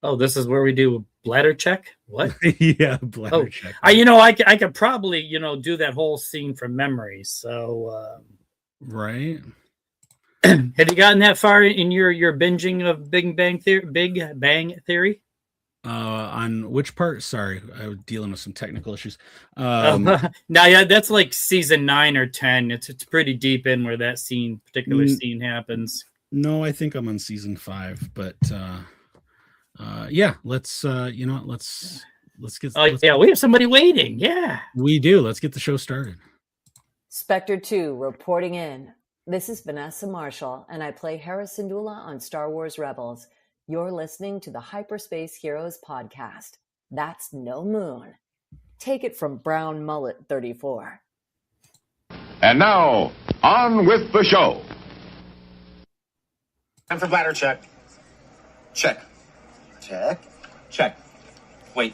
Oh, this is where we do bladder check? What? Yeah, bladder check. I could probably, do that whole scene from memory. So, right. Have you gotten that far in your binging of Big Bang Theory? On which part? Sorry, I was dealing with some technical issues. Yeah, that's like season 9 or 10. It's pretty deep in where that particular scene happens. No, I think I'm on season 5, but yeah, let's get. We have somebody waiting. Yeah, we do. Let's get the show started. Spectre 2 reporting in. This is Vanessa Marshall, and I play Hera Syndulla on Star Wars Rebels. You're listening to the Hyperspace Heroes Podcast. That's no moon. Take it from Brown Mullet 34. And now, on with the show. Time for bladder check. Check. Check. Check. Wait.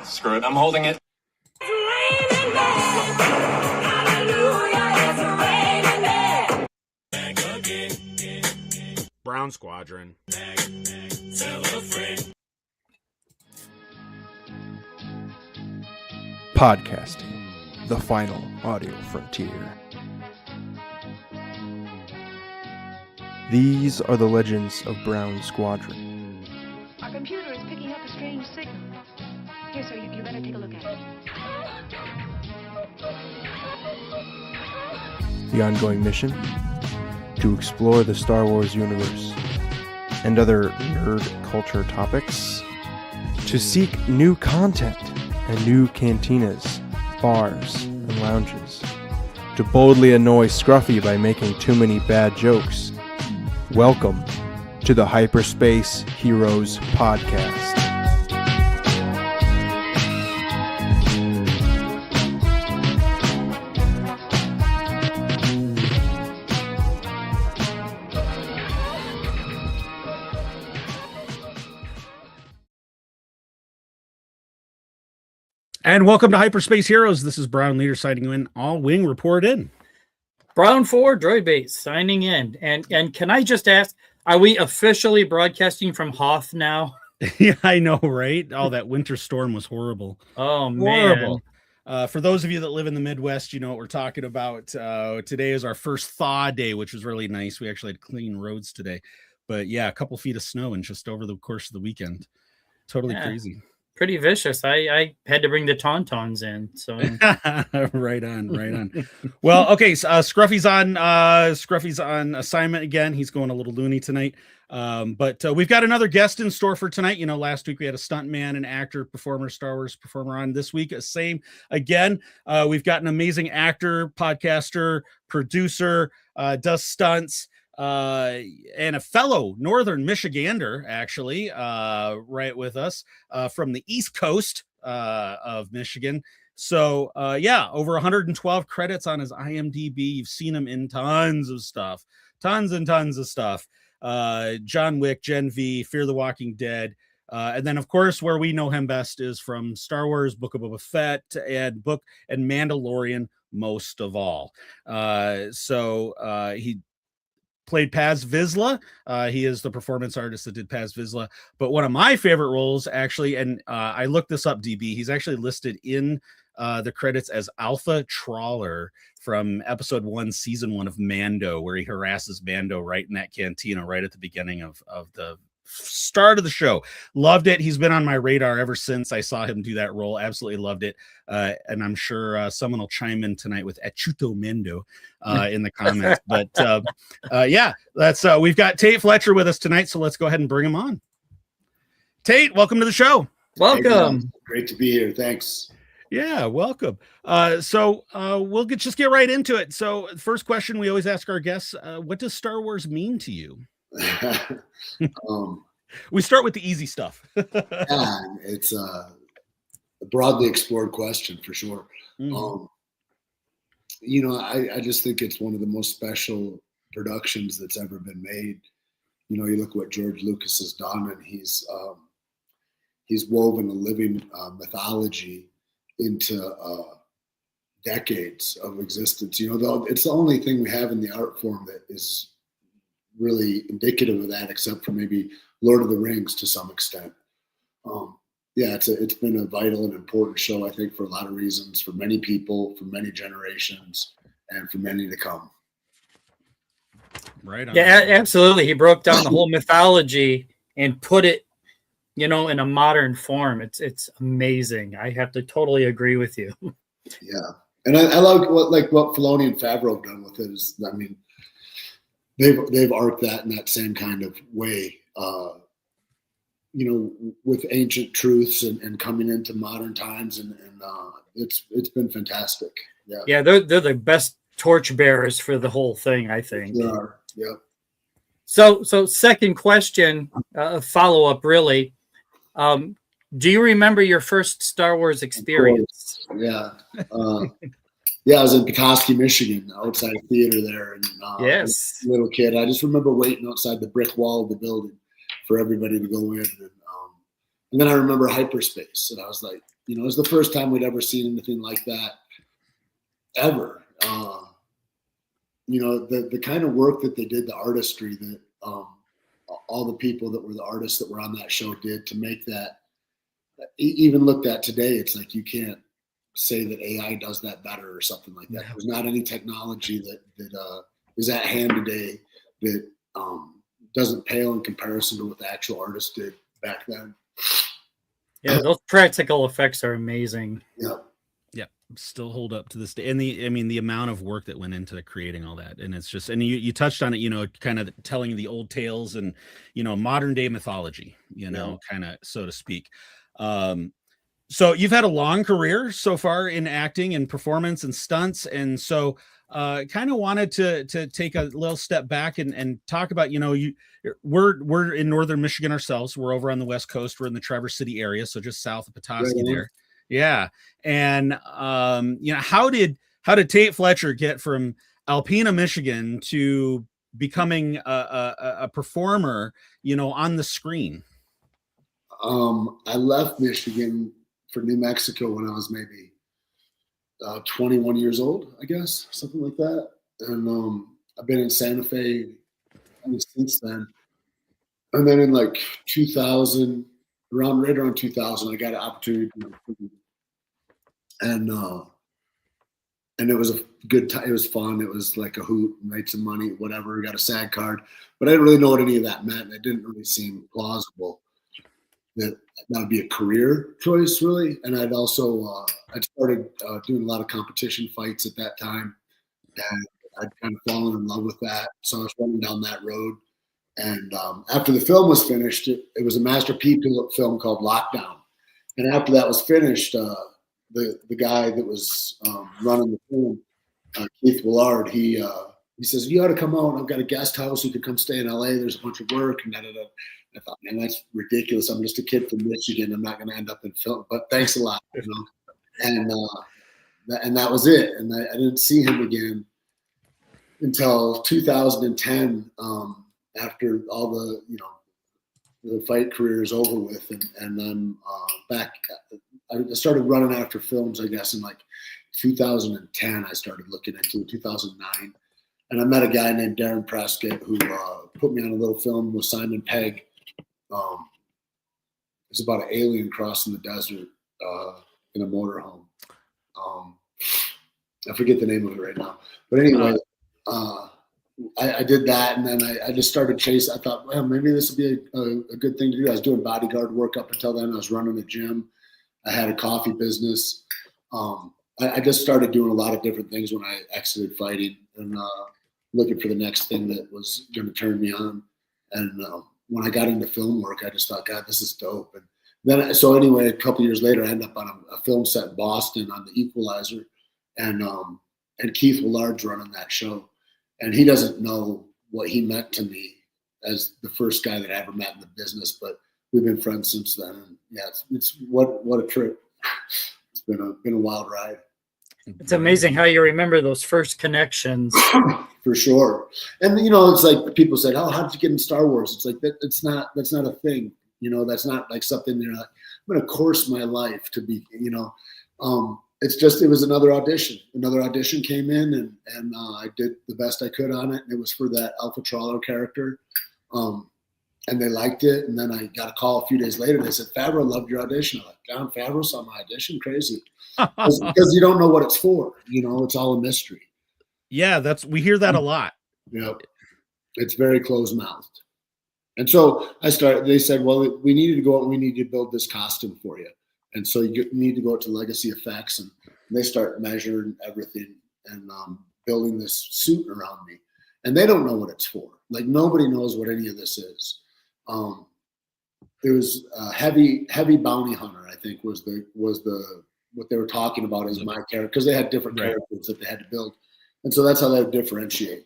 Screw it. I'm holding it. Brown Squadron. Podcasting, the final audio frontier. These are the legends of Brown Squadron. Our computer is picking up a strange signal. Here, sir, you better take a look at it. The ongoing mission? To explore the Star Wars universe and other nerd culture topics. To seek new content and new cantinas, bars, and lounges. To boldly annoy Scruffy by making too many bad jokes. Welcome to the Hyperspace Heroes Podcast. And welcome to Hyperspace Heroes. This is Brown Leader signing in. All wing report in. Brown 4 droid base signing in. And can I just ask, are we officially broadcasting from Hoth now? Yeah, I know, right? Oh, that winter storm was horrible. Oh, man. Horrible. For those of you that live in the Midwest, you know what we're talking about. Today is our first thaw day, which was really nice. We actually had clean roads today. But yeah, a couple feet of snow and just over the course of the weekend. Totally crazy. Pretty vicious. I had to bring the Tauntauns in. So right on. Well, okay. So, Scruffy's on assignment again. He's going a little loony tonight. But we've got another guest in store for tonight. You know, last week we had a stuntman, an actor, performer, Star Wars performer on. This week, same again. We've got an amazing actor, podcaster, producer, does stunts. And a fellow Northern Michigander, actually, right with us from the East Coast of Michigan. So, over 112 credits on his IMDb. You've seen him in tons and tons of stuff. John Wick, Gen V, Fear the Walking Dead. And then, of course, where we know him best is from Star Wars, Book of Boba Fett, and Mandalorian, most of all. He played Paz Vizla. He is the performance artist that did Paz Vizla. But one of my favorite roles, actually, and I looked this up, DB, he's actually listed in the credits as Alpha Trawler from episode 1, season 1 of Mando, where he harasses Mando right in that cantina right at the beginning of the start of the show. Loved it. He's been on my radar ever since I saw him do that role. Absolutely loved it. And I'm sure someone will chime in tonight with Achuto Mendo in the comments. But that's we've got Tait Fletcher with us tonight, so let's go ahead and bring him on. Tait, welcome to the show. Welcome. Great to be here. Thanks. Yeah, welcome. We'll just get right into it. So first question we always ask our guests, what does Star Wars mean to you? We start with the easy stuff. Yeah, it's a broadly explored question for sure. Mm-hmm. I just think it's one of the most special productions that's ever been made. You look what George Lucas has done, and he's woven a living mythology into decades of existence. Though it's the only thing we have in the art form that is really indicative of that, except for maybe Lord of the Rings to some extent. Yeah, it's been a vital and important show, I think, for a lot of reasons, for many people, for many generations, and for many to come. Right on. Yeah, absolutely. He broke down the whole mythology and put it, in a modern form. It's amazing. I have to totally agree with you. Yeah, and I love what Filoni and Favreau have done with it. I mean, they've arced that in that same kind of way. With ancient truths and coming into modern times, and it's been fantastic. Yeah, they're the best torchbearers for the whole thing, I think. They are. Yeah. So second question, follow up, really. Do you remember your first Star Wars experience? Yeah. Yeah, I was in Petoskey, Michigan, outside a theater there, and yes, little kid. I just remember waiting outside the brick wall of the building for everybody to go in, and then I remember Hyperspace, and I was like, it was the first time we'd ever seen anything like that, ever. The kind of work that they did, the artistry that all the people that were the artists that were on that show did to make that, even looked at today, it's like you can't say that AI does that better or something like that. There's not any technology that is at hand today that doesn't pale in comparison to what the actual artists did back then. Yeah, those practical effects are amazing. Yeah. Yeah, still hold up to this day. And the amount of work that went into creating all that. And it's just, and you touched on it, kind of telling the old tales and, modern day mythology, kind of, so to speak. So you've had a long career so far in acting and performance and stunts. And so kind of wanted to take a little step back and talk about, we're in northern Michigan ourselves. We're over on the West Coast. We're in the Traverse City area, so just south of Petoskey there. Yeah. And how did Tait Fletcher get from Alpena, Michigan to becoming a performer, on the screen? I left Michigan for New Mexico when I was maybe 21 years old, I guess, something like that. And I've been in Santa Fe since then. And then in like 2000, right around 2000, I got an opportunity to do and it was a good time. It was fun. It was like a hoot, made some money, whatever. Got a SAG card, but I didn't really know what any of that meant. It didn't really seem plausible that would be a career choice, really. And I'd also I'd started doing a lot of competition fights at that time, and I'd kind of fallen in love with that. So I was running down that road. And after the film was finished, it was a Master P film called Lockdown. And after that was finished, the guy that was running the film, Keith Willard, he says, "You ought to come out. I've got a guest house. You could come stay in LA. There's a bunch of work." And I thought, man, that's ridiculous. I'm just a kid from Michigan. I'm not going to end up in film. But thanks a lot, And that was it. And I didn't see him again until 2010. After all the fight career is over with, and I'm back. I started running after films, I guess, in like 2010. I started looking into 2009, and I met a guy named Darren Prescott who put me on a little film with Simon Pegg. It's about an alien crossing the desert in a motorhome. I forget the name of it right now, but anyway. I did that, and then I just started chasing. I thought, well, maybe this would be a good thing to do. I was doing bodyguard work up until then. I was running a gym. I had a coffee business. I just started doing a lot of different things when I exited fighting and looking for the next thing that was going to turn me on. And when I got into film work, I just thought, God, this is dope. And then, so anyway, a couple years later, I ended up on a film set in Boston on The Equalizer, and Keith Willard's running that show. And he doesn't know what he meant to me as the first guy that I ever met in the business, but we've been friends since then. And yeah, it's what a trip. It's been a wild ride. It's amazing how you remember those first connections. For sure. And it's like people said, "Oh, how did you get in Star Wars?" It's like that's not a thing. That's not like something they're like, I'm going to course my life to be. it was another audition. Another audition came in, and I did the best I could on it. And it was for that Alpha Trawler character. And they liked it. And then I got a call a few days later. They said, Favreau loved your audition. I'm like, John Favreau saw my audition? Crazy. Because you don't know what it's for. It's all a mystery. Yeah, we hear that a lot. Yep. It's very closed-mouthed. And so they said, well, we needed to go out and we need to build this costume for you. And so you need to go out to Legacy Effects, and they start measuring everything and building this suit around me. And they don't know what it's for. Like, nobody knows what any of this is. It was a heavy bounty hunter, I think, was what they were talking about as my character, because they had different characters that they had to build. And so that's how they would differentiate.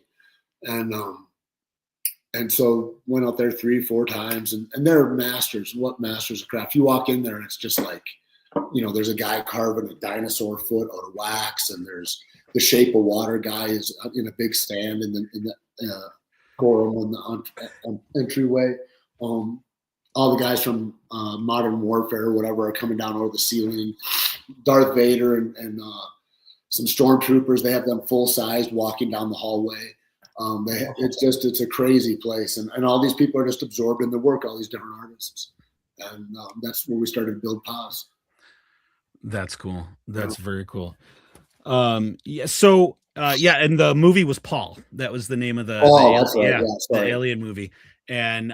And so went out there 3-4 times, and they're masters of craft. You walk in there and it's just like, there's a guy carving a dinosaur foot out of wax, and there's the Shape of Water guy is in a big stand in the forum on the entryway. All the guys from Modern Warfare or whatever are coming down over the ceiling. Darth Vader and some stormtroopers, they have them full-sized walking down the hallway. It's a crazy place. And all these people are just absorbed in the work, all these different artists. And that's where we started to build Paz. That's cool. That's very cool. Yeah. So, and the movie was Paul. That was the name of the the alien movie. And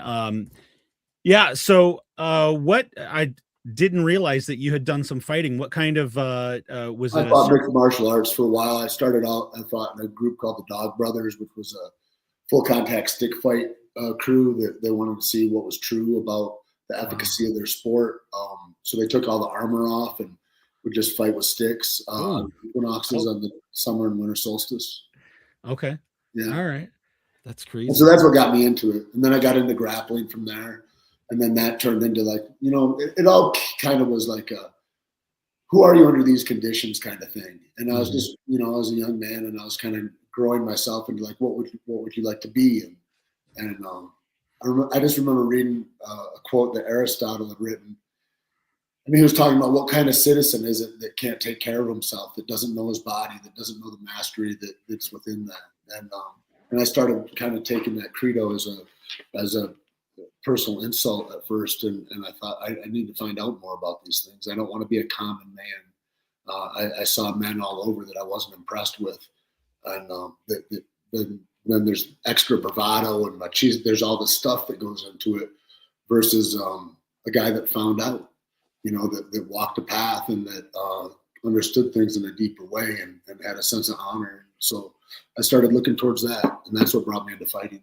so what I didn't realize that you had done some fighting. What kind of was it? I fought mixed martial arts for a while. I started out, I fought in a group called the Dog Brothers, which was a full contact stick fight crew that they wanted to see what was true about the efficacy of their sport. So they took all the armor off and would just fight with sticks, equinoxes on the summer and winter solstice. Okay. Yeah. All right. That's crazy. And so that's what got me into it. And then I got into grappling from there. And then that turned into like, it all kind of was like who are you under these conditions kind of thing. And I was just, I was a young man, and I was kind of growing myself into like, what would you like to be? And I just remember reading a quote that Aristotle had written. And he was talking about what kind of citizen is it that can't take care of himself, that doesn't know his body, that doesn't know the mastery that's within that. And I started kind of taking that credo as a personal insult at first, and I thought I need to find out more about these things. I don't want to be a common man. I saw men all over that I wasn't impressed with, and then there's extra bravado and there's all the stuff that goes into it versus a guy that found out, that walked a path and that understood things in a deeper way and had a sense of honor. So I started looking towards that, and that's what brought me into fighting.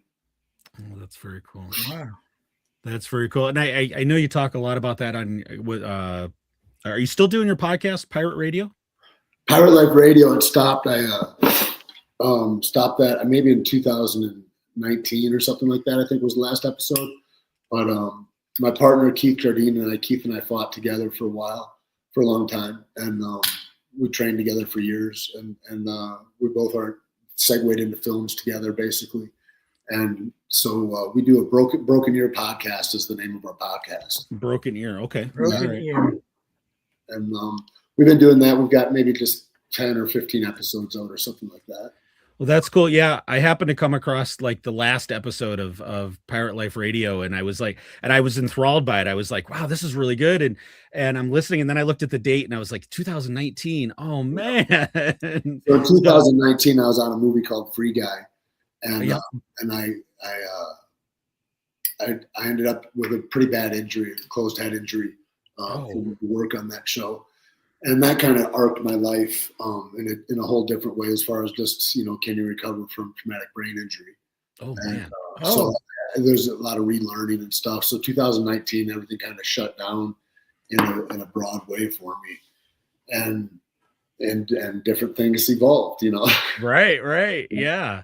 Oh, that's very cool. Wow. That's very cool. And I know you talk a lot about that on are you still doing your podcast, Pirate Radio? Pirate Life Radio had stopped. I stopped that maybe in 2019 or something like that, I think was the last episode. But my partner Keith Jardine and I fought together for a long time. And we trained together for years, and we both are segued into films together basically. And so we do a Broken Ear podcast is the name of our podcast. Broken Ear. Okay. Broken Ear. And we've been doing that. We've got maybe just 10 or 15 episodes out or something like that. Well, that's cool. Yeah. I happened to come across like the last episode of Pirate Life Radio, and I was enthralled by it. I was like, wow, this is really good. And I'm listening. And then I looked at the date and I was like, 2019. Oh man. So in 2019, I was on a movie called Free Guy. And I ended up with a pretty bad injury, a closed head injury, from work on that show, and that kind of arced my life in a whole different way as far as just can you recover from traumatic brain injury? Oh man! So there's a lot of relearning and stuff. So 2019, everything kind of shut down in a broad way for me, and different things evolved. Right, yeah.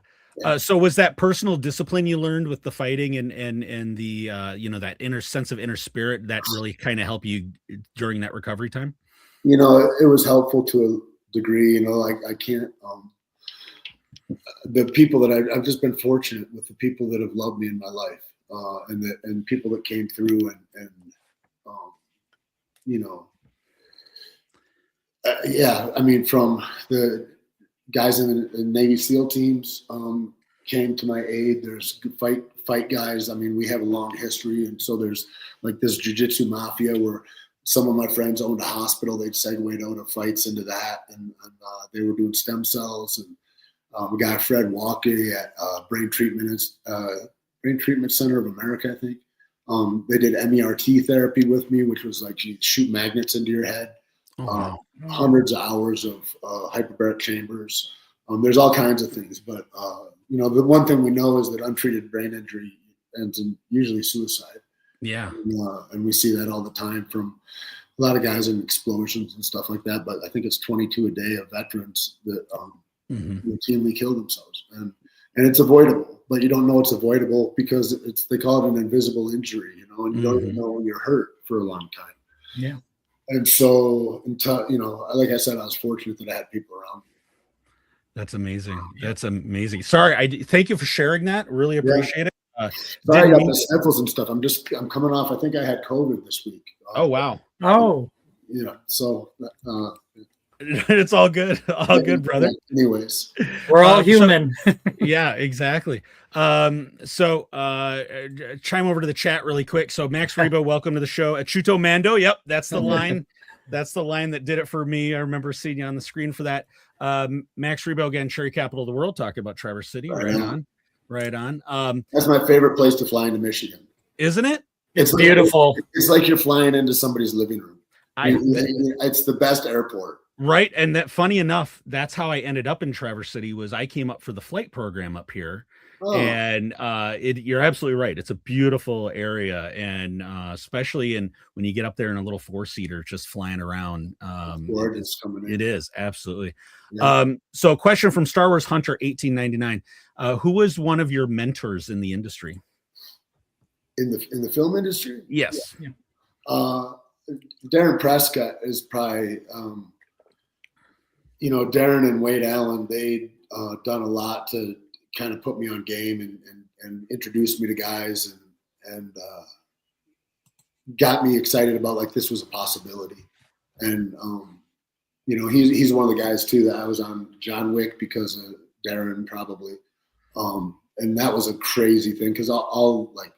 So was that personal discipline you learned with the fighting and the that inner sense of inner spirit that really kind of helped you during that recovery time? It was helpful to a degree. I can't. The people that I've just been fortunate with, the people that have loved me in my life, and people that came through and Yeah, I mean, from the guys in the Navy SEAL teams came to my aid. There's fight guys. I mean, we have a long history, and so there's like this jiu-jitsu mafia where some of my friends owned a hospital. They'd segued out of fights into that, and they were doing stem cells. And we got Fred Walker at Brain Treatment Center of America, I think. They did MERT therapy with me, which was like you shoot magnets into your head. Hundreds of hours of hyperbaric chambers. There's all kinds of things, but the one thing we know is that untreated brain injury ends in usually suicide. Yeah, and we see that all the time from a lot of guys in explosions and stuff like that. But I think it's 22 a day of veterans that routinely kill themselves, and it's avoidable. But you don't know it's avoidable because they call it an invisible injury, and you don't even know when you're hurt for a long time. Yeah. And so, like I said, I was fortunate that I had people around me. That's amazing. That's amazing. Sorry, thank you for sharing that. Really appreciate it. Sorry, I got the sniffles and stuff. I'm coming off. I think I had COVID this week. Oh wow. Oh. Yeah. So it's all good. All good, brother. Anyways, we're all human. Yeah, exactly. So chime over to the chat really quick. So Max Rebo, welcome to the show. Achuto Mando. Yep, that's the line. That's the line that did it for me. I remember seeing you on the screen for that. Max Rebo again, cherry capital of the world, talking about Traverse City. Right on. That's my favorite place to fly into Michigan. Isn't it? It's beautiful. It's like you're flying into somebody's living room. It's the best airport. Right. And that, funny enough, that's how I ended up in Traverse City. Was I came up for the flight program up here. And you're absolutely right. It's a beautiful area, and especially when you get up there in a little 4-seater just flying around. It is absolutely. Yeah. So a question from Star Wars Hunter 1899. Who was one of your mentors in the industry? In the film industry? Yes. Yeah. Darren Prescott is probably Darren and Wade Allen, they'd done a lot to kind of put me on game and introduced me to guys and got me excited about like this was a possibility. And he's one of the guys too that I was on John Wick because of Darren probably. And that was a crazy thing because all like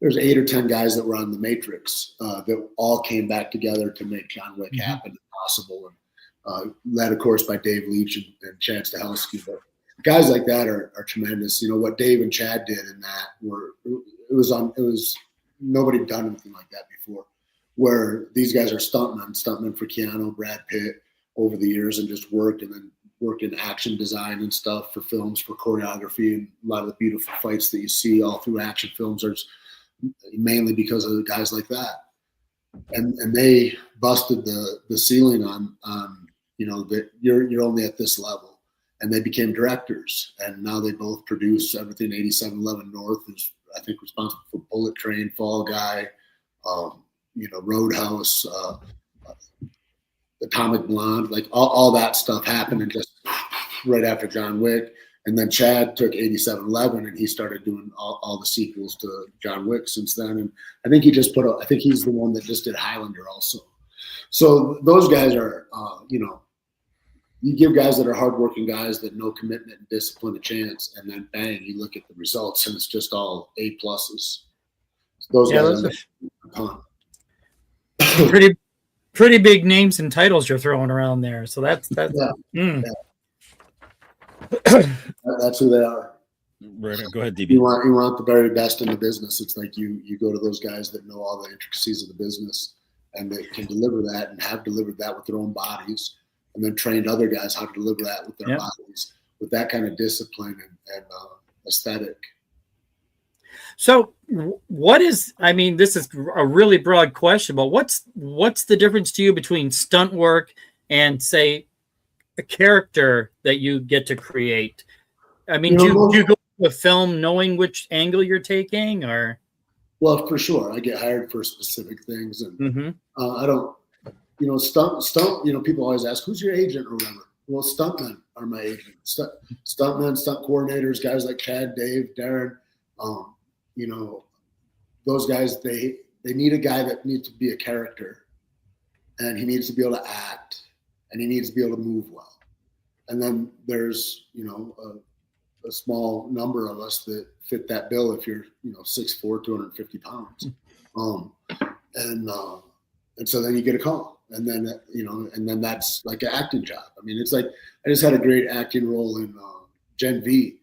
there's 8 or 10 guys that were on the Matrix that all came back together to make John Wick happen and possible. And led of course by Dave Leitch and Chad Stahelski, but guys like that are tremendous. What Dave and Chad did in that it was nobody done anything like that before, where these guys are stuntmen for Keanu, Brad Pitt over the years and just worked in action design and stuff for films, for choreography, and a lot of the beautiful fights that you see all through action films are mainly because of the guys like that. And they busted the ceiling on that you're only at this level. And they became directors, and now they both produce everything. 8711 North is, I think, responsible for Bullet Train, Fall Guy, Roadhouse, Atomic Blonde, like all that stuff happened and just right after John Wick. And then Chad took 8711 and he started doing all the sequels to John Wick since then. And I think I think he's the one that just did Highlander also. So those guys are, you give guys that are hardworking guys that know commitment and discipline a chance, and then bang, you look at the results, and it's just all A+. Those guys are pretty big names and titles you're throwing around there. So that's that's who they are. Right. Go ahead, DB. You want the very best in the business. It's like you go to those guys that know all the intricacies of the business and that can deliver that and have delivered that with their own bodies. And then trained other guys how to deliver that with their bodies, with that kind of discipline and aesthetic. So this is a really broad question, but what's the difference to you between stunt work and, say, a character that you get to create? I mean, do you go to a film knowing which angle you're taking, or? Well, for sure. I get hired for specific things, and I don't. Stunt. People always ask, "Who's your agent?" or whatever. Well, stuntmen are my agent. Stuntmen, stunt coordinators, guys like Chad, Dave, Darren. Those guys. They need a guy that needs to be a character, and he needs to be able to act, and he needs to be able to move well. And then there's, a small number of us that fit that bill if you're, 6'4", 250 pounds. And so then you get a call, and then that's like an acting job. I mean, it's like, I just had a great acting role in Gen V,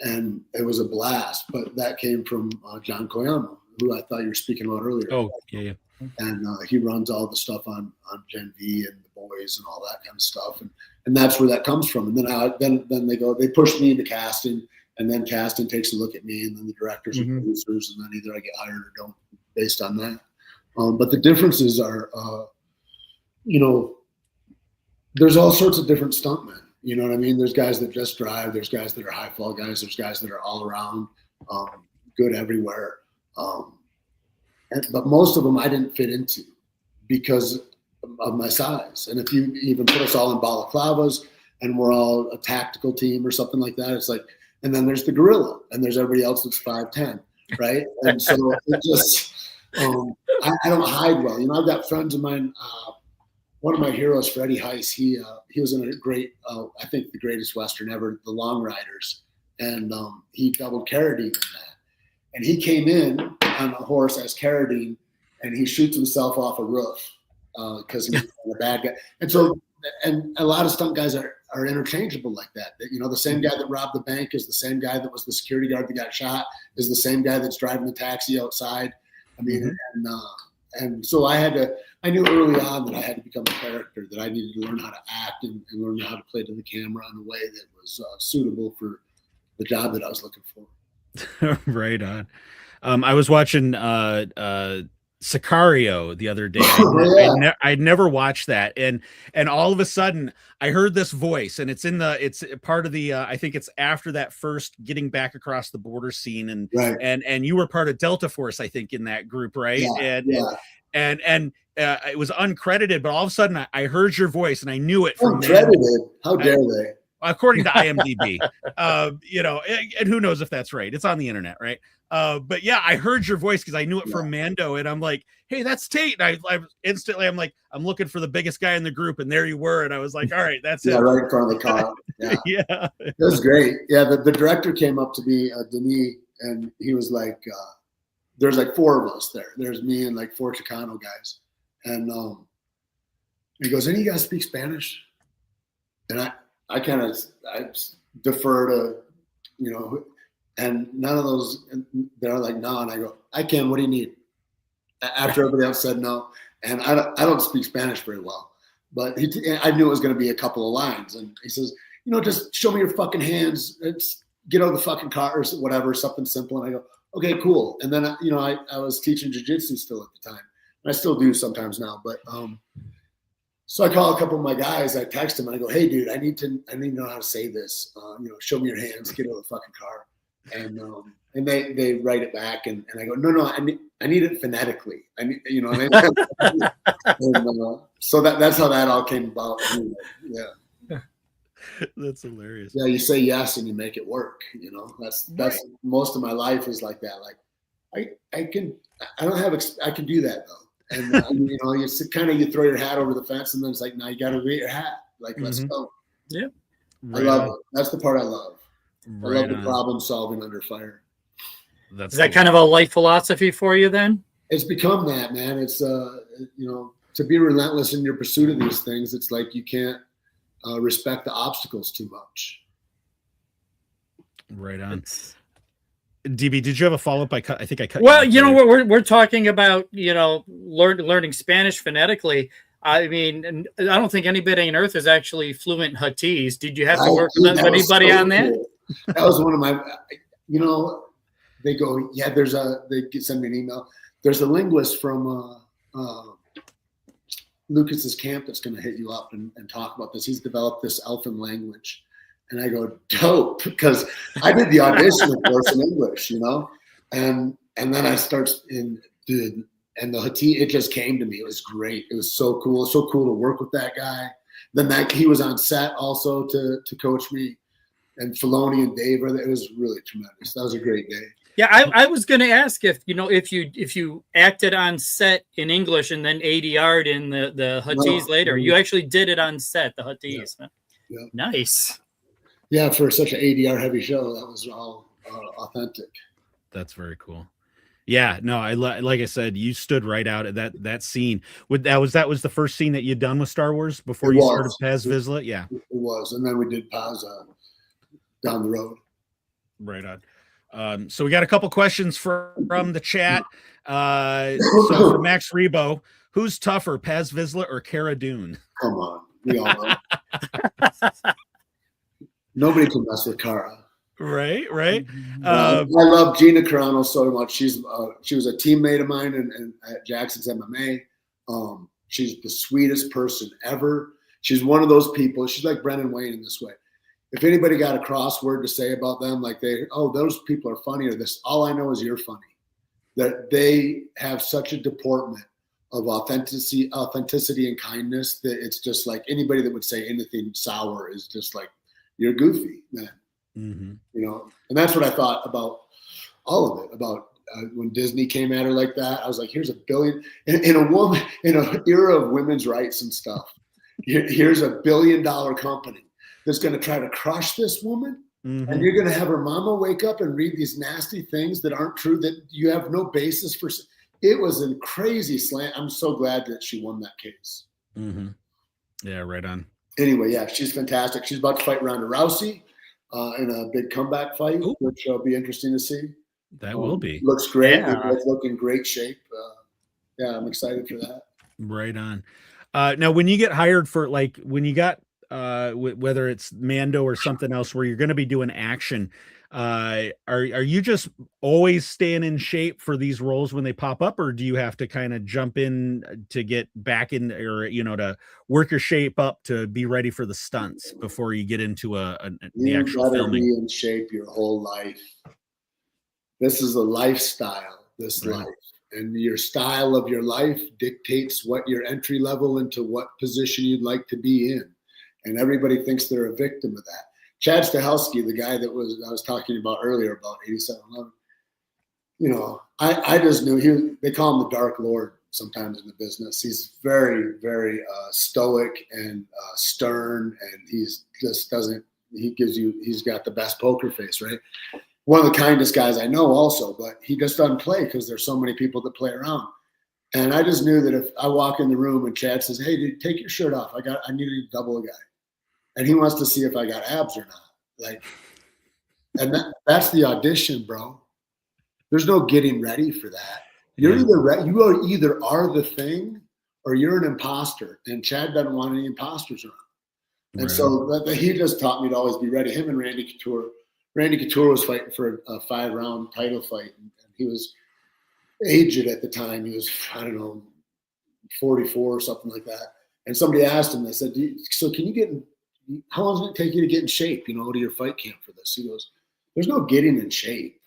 and it was a blast, but that came from John Koyama, who I thought you were speaking about earlier. Oh, yeah. And he runs all the stuff on Gen V and the boys and all that kind of stuff. And that's where that comes from. And then they push me into casting, and then casting takes a look at me, and then the directors and producers, and then either I get hired or don't based on that. But the differences are, there's all sorts of different stuntmen. You know what I mean? There's guys that just drive. There's guys that are high fall guys. There's guys that are all around, good everywhere. But most of them I didn't fit into because of my size. And if you even put us all in balaclavas and we're all a tactical team or something like that, it's like, and then there's the gorilla and there's everybody else that's 5'10", right? And so it just, I don't hide well. I've got friends of mine. One of my heroes, Freddie Heiss, he was in a great, I think the greatest Western ever, The Long Riders. And he doubled Carradine in that. And he came in on a horse as Carradine, and he shoots himself off a roof because he's a bad guy. And so, and a lot of stunt guys are interchangeable like that. The same guy that robbed the bank is the same guy that was the security guard that got shot, is the same guy that's driving the taxi outside. I mean, and so I knew early on that I had to become a character, that I needed to learn how to act and learn how to play to the camera in a way that was suitable for the job that I was looking for. Right on. I was watching Sicario the other day. I'd never watched that, and all of a sudden I heard this voice, and it's part of the I think it's after that first getting back across the border scene, and right. and you were part of Delta Force, I think, in that group, right? And it was uncredited, but all of a sudden I heard your voice, and I knew it from uncredited. How dare they? According to IMDb, and who knows if that's right? It's on the internet, right? But yeah, I heard your voice because I knew it from Mando, and I'm like, hey, that's Tait. And I instantly, I'm looking for the biggest guy in the group, and there you were, and I was like, all right, that's it. Yeah, right in front of the car. Yeah, yeah, it was great. Yeah, the director came up to me, Denis, and he was like, there's like 4 of us there. There's me and like 4 Chicano guys, and he goes, any of you guys speak Spanish? And I defer to, and none of those, they're like, no. And I go, I can, what do you need? After everybody else said no. And I don't speak Spanish very well, but I knew it was going to be a couple of lines. And he says, just show me your fucking hands. Get out of the fucking car or whatever, something simple. And I go, okay, cool. And then, I was teaching jiu-jitsu still at the time. And I still do sometimes now, but, so I call a couple of my guys. I text them and I go, "Hey, dude, I need to know how to say this. Show me your hands. Get out of the fucking car." And they write it back, and I go, "No, I need it phonetically. I need, and, so that's how that all came about. Anyway. Yeah, that's hilarious. Yeah, you say yes and you make it work. That's most of my life is like that. Like I can do that though. And you throw your hat over the fence, and then it's like, now you got to wear your hat. Like, let's go. Yeah, I love it. That's the part I love. I love the problem solving under fire. Is that kind of a life philosophy for you then? It's become that, man. It's to be relentless in your pursuit of these things. It's like you can't respect the obstacles too much. Right on. DB, did you have a follow-up? I think I cut. Well, we're talking about learning Spanish phonetically. I mean, I don't think anybody on earth is actually fluent in Huttese. Did you have to work with anybody on that? Cool. That was one of my. They go, yeah. They send me an email. There's a linguist from Lucas's camp that's going to hit you up and talk about this. He's developed this elfin language. And I go, dope, because I did the audition, of course, in English, and then I start and the Huttese, it just came to me. It was great. It was so cool. So cool to work with that guy. Then he was on set also to coach me, and Filoni and Dave. It was really tremendous. That was a great day. Yeah, I was going to ask if you acted on set in English and then ADR'd in the Huttese later. You actually did it on set, the Huttese. Yeah. Nice. Yeah, for such an ADR heavy show, that was all authentic. That's very cool. Yeah, no, like I said, you stood right out at that scene. That was the first scene that you'd done with Star Wars before you started Paz Vizla. Yeah, it was, and then we did Paz down the road. Right on. So we got a couple questions from the chat. So for Max Rebo, who's tougher, Paz Vizla or Cara Dune? Come on, we all know. Nobody can mess with Cara. Right. I love Gina Carano so much. She was a teammate of mine and at Jackson's MMA. She's the sweetest person ever. She's one of those people. She's like Brennan Wayne in this way. If anybody got a crossword to say about them, like those people are funny or this, all I know is you're funny. That they have such a deportment of authenticity and kindness that it's just like anybody that would say anything sour is just like, you're goofy, man. Mm-hmm. And that's what I thought about all of it. About when Disney came at her like that, I was like, "Here's $1 billion in a woman in an era of women's rights and stuff. Here's $1 billion company that's going to try to crush this woman, and you're going to have her mama wake up and read these nasty things that aren't true, that you have no basis for." It was a crazy slant. I'm so glad that she won that case. Mm-hmm. Yeah, right on. Anyway, yeah, she's fantastic. She's about to fight Ronda Rousey in a big comeback fight, which will be interesting to see. That will be. Looks great. Yeah. They look in great shape. Yeah, I'm excited for that. Right on. Now, when you get hired for, like, when you got, whether it's Mando or something else where you're going to be doing action, are you just always staying in shape for these roles when they pop up, or do you have to kind of jump in to get back in, or to work your shape up to be ready for the stunts before you get into the actual filming? Be in shape your whole life. This is a lifestyle. Life, and your style of your life dictates what your entry level into what position you'd like to be in, and everybody thinks they're a victim of that. Chad Stahelski, the guy that I was talking about earlier about 8711, I just knew they call him the Dark Lord sometimes in the business. He's very, very stoic and stern, and he's got the best poker face, right? One of the kindest guys I know also, but he just doesn't play because there's so many people that play around. And I just knew that if I walk in the room and Chad says, "Hey, dude, take your shirt off. I need to double a guy." And he wants to see if I got abs or not. And that's the audition, bro. There's no getting ready for that. You either are the thing or you're an imposter. And Chad doesn't want any imposters around. And so he just taught me to always be ready. Him and Randy Couture. Randy Couture was fighting for a 5-round title fight. And he was aged at the time. He was, 44 or something like that. And somebody asked him, they said, "So can you get in? How long does it take you to get in shape, to your fight camp for this?" He goes, "There's no getting in shape.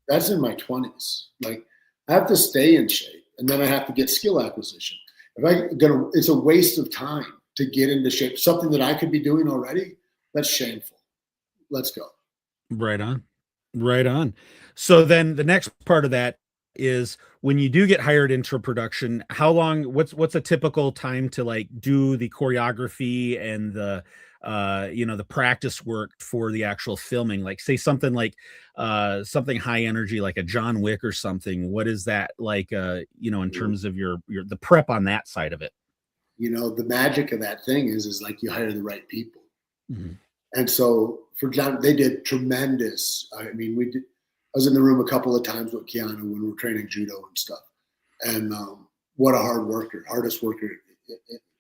That's in my 20s. I have to stay in shape, and then I have to get skill acquisition. It's a waste of time to get into shape. Something that I could be doing already, that's shameful. Let's go." Right on. So then the next part of that is when you do get hired into production, how long, what's a typical time to do the choreography and the the practice work for the actual filming? Like, say something like something high energy, like a John Wick or something. What is that like, in terms of your the prep on that side of it? The magic of that thing is like you hire the right people. Mm-hmm. And so for John, they did tremendous. I was in the room a couple of times with Keanu when we were training judo and stuff. And what a hardest worker.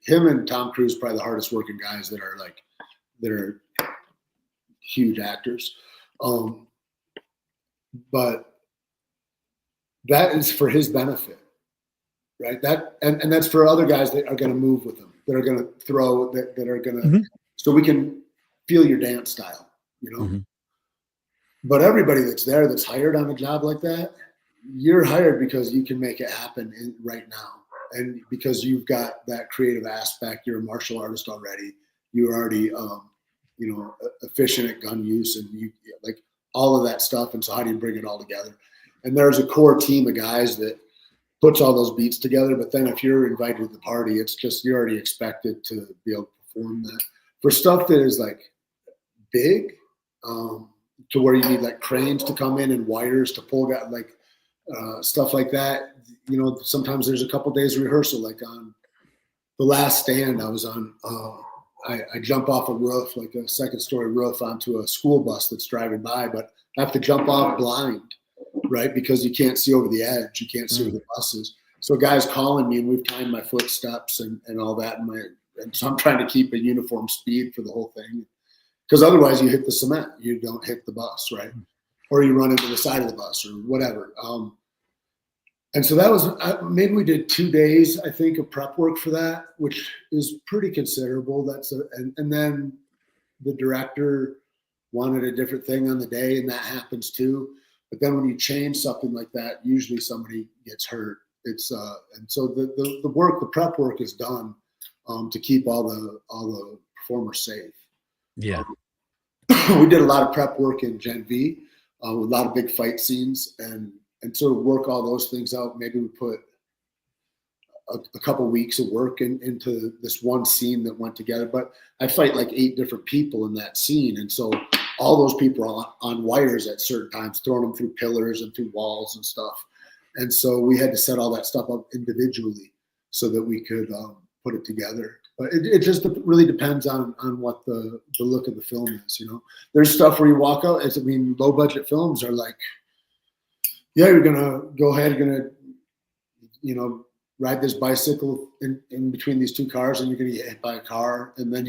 Him and Tom Cruise, probably the hardest working guys that are huge actors. But that is for his benefit, right? And that's for other guys that are going to move with him, that are going to throw, that are going to, so we can feel your dance style, Mm-hmm. But everybody that's there, that's hired on a job like that, you're hired because you can make it happen right now. And because you've got that creative aspect, you're a martial artist already. You're already, efficient at gun use, and you all of that stuff. And so how do you bring it all together? And there's a core team of guys that puts all those beats together. But then if you're invited to the party, it's just, you're already expected to be able to perform that. For stuff that is like big, to where you need like cranes to come in and wires to pull, like stuff like that. You know, sometimes there's a couple days of rehearsal. Like on The Last Stand, I was on, I jump off a roof, like a second story roof, onto a school bus that's driving by, but I have to jump off blind, right? Because you can't see over the edge. You can't see where the bus is. So a guy's calling me, and we've timed my footsteps and all that. And so I'm trying to keep a uniform speed for the whole thing. Because otherwise you hit the cement, you don't hit the bus, right? Or you run into the side of the bus or whatever. And so that was, maybe we did 2 days, I think, of prep work for that, which is pretty considerable. And then the director wanted a different thing on the day, and that happens too. But then when you change something like that, usually somebody gets hurt. And so the work, the prep work is done to keep all the performers safe. Yeah. We did a lot of prep work in Gen V, with a lot of big fight scenes, and sort of work all those things out. Maybe we put a couple weeks of work into this one scene that went together. But I fight like 8 different people in that scene, and so all those people are on wires at certain times, throwing them through pillars and through walls and stuff. And so we had to set all that stuff up individually so that we could put it together. But it just really depends on what the look of the film is, you know. There's stuff where you walk out, low budget films are like, yeah, you're gonna go ahead, you're gonna, you know, ride this bicycle in between these 2 cars, and you're gonna get hit by a car, and then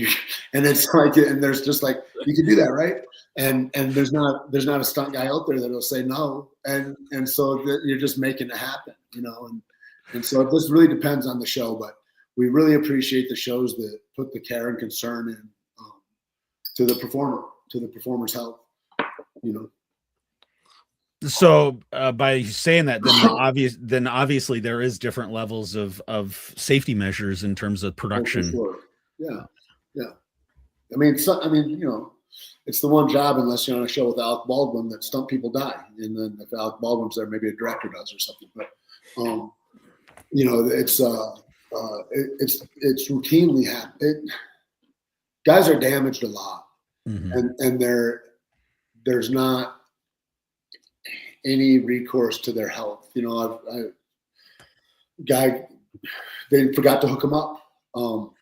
it's like, and there's just like, you can do that, right? And there's not a stunt guy out there that'll say no, and so you're just making it happen, you know, and so it just really depends on the show, but we really appreciate the shows that put the care and concern in to the performer's health, you know. So by saying that, then obviously there is different levels of safety measures in terms of production. Sure. Yeah. I mean, you know, it's the one job, unless you're on a show with Alec Baldwin, that stunt people die, and then if Alec Baldwin's there, maybe a director does or something. But you know, it's routinely happened. Guys are damaged a lot, and there's not any recourse to their health. You know, they forgot to hook him up on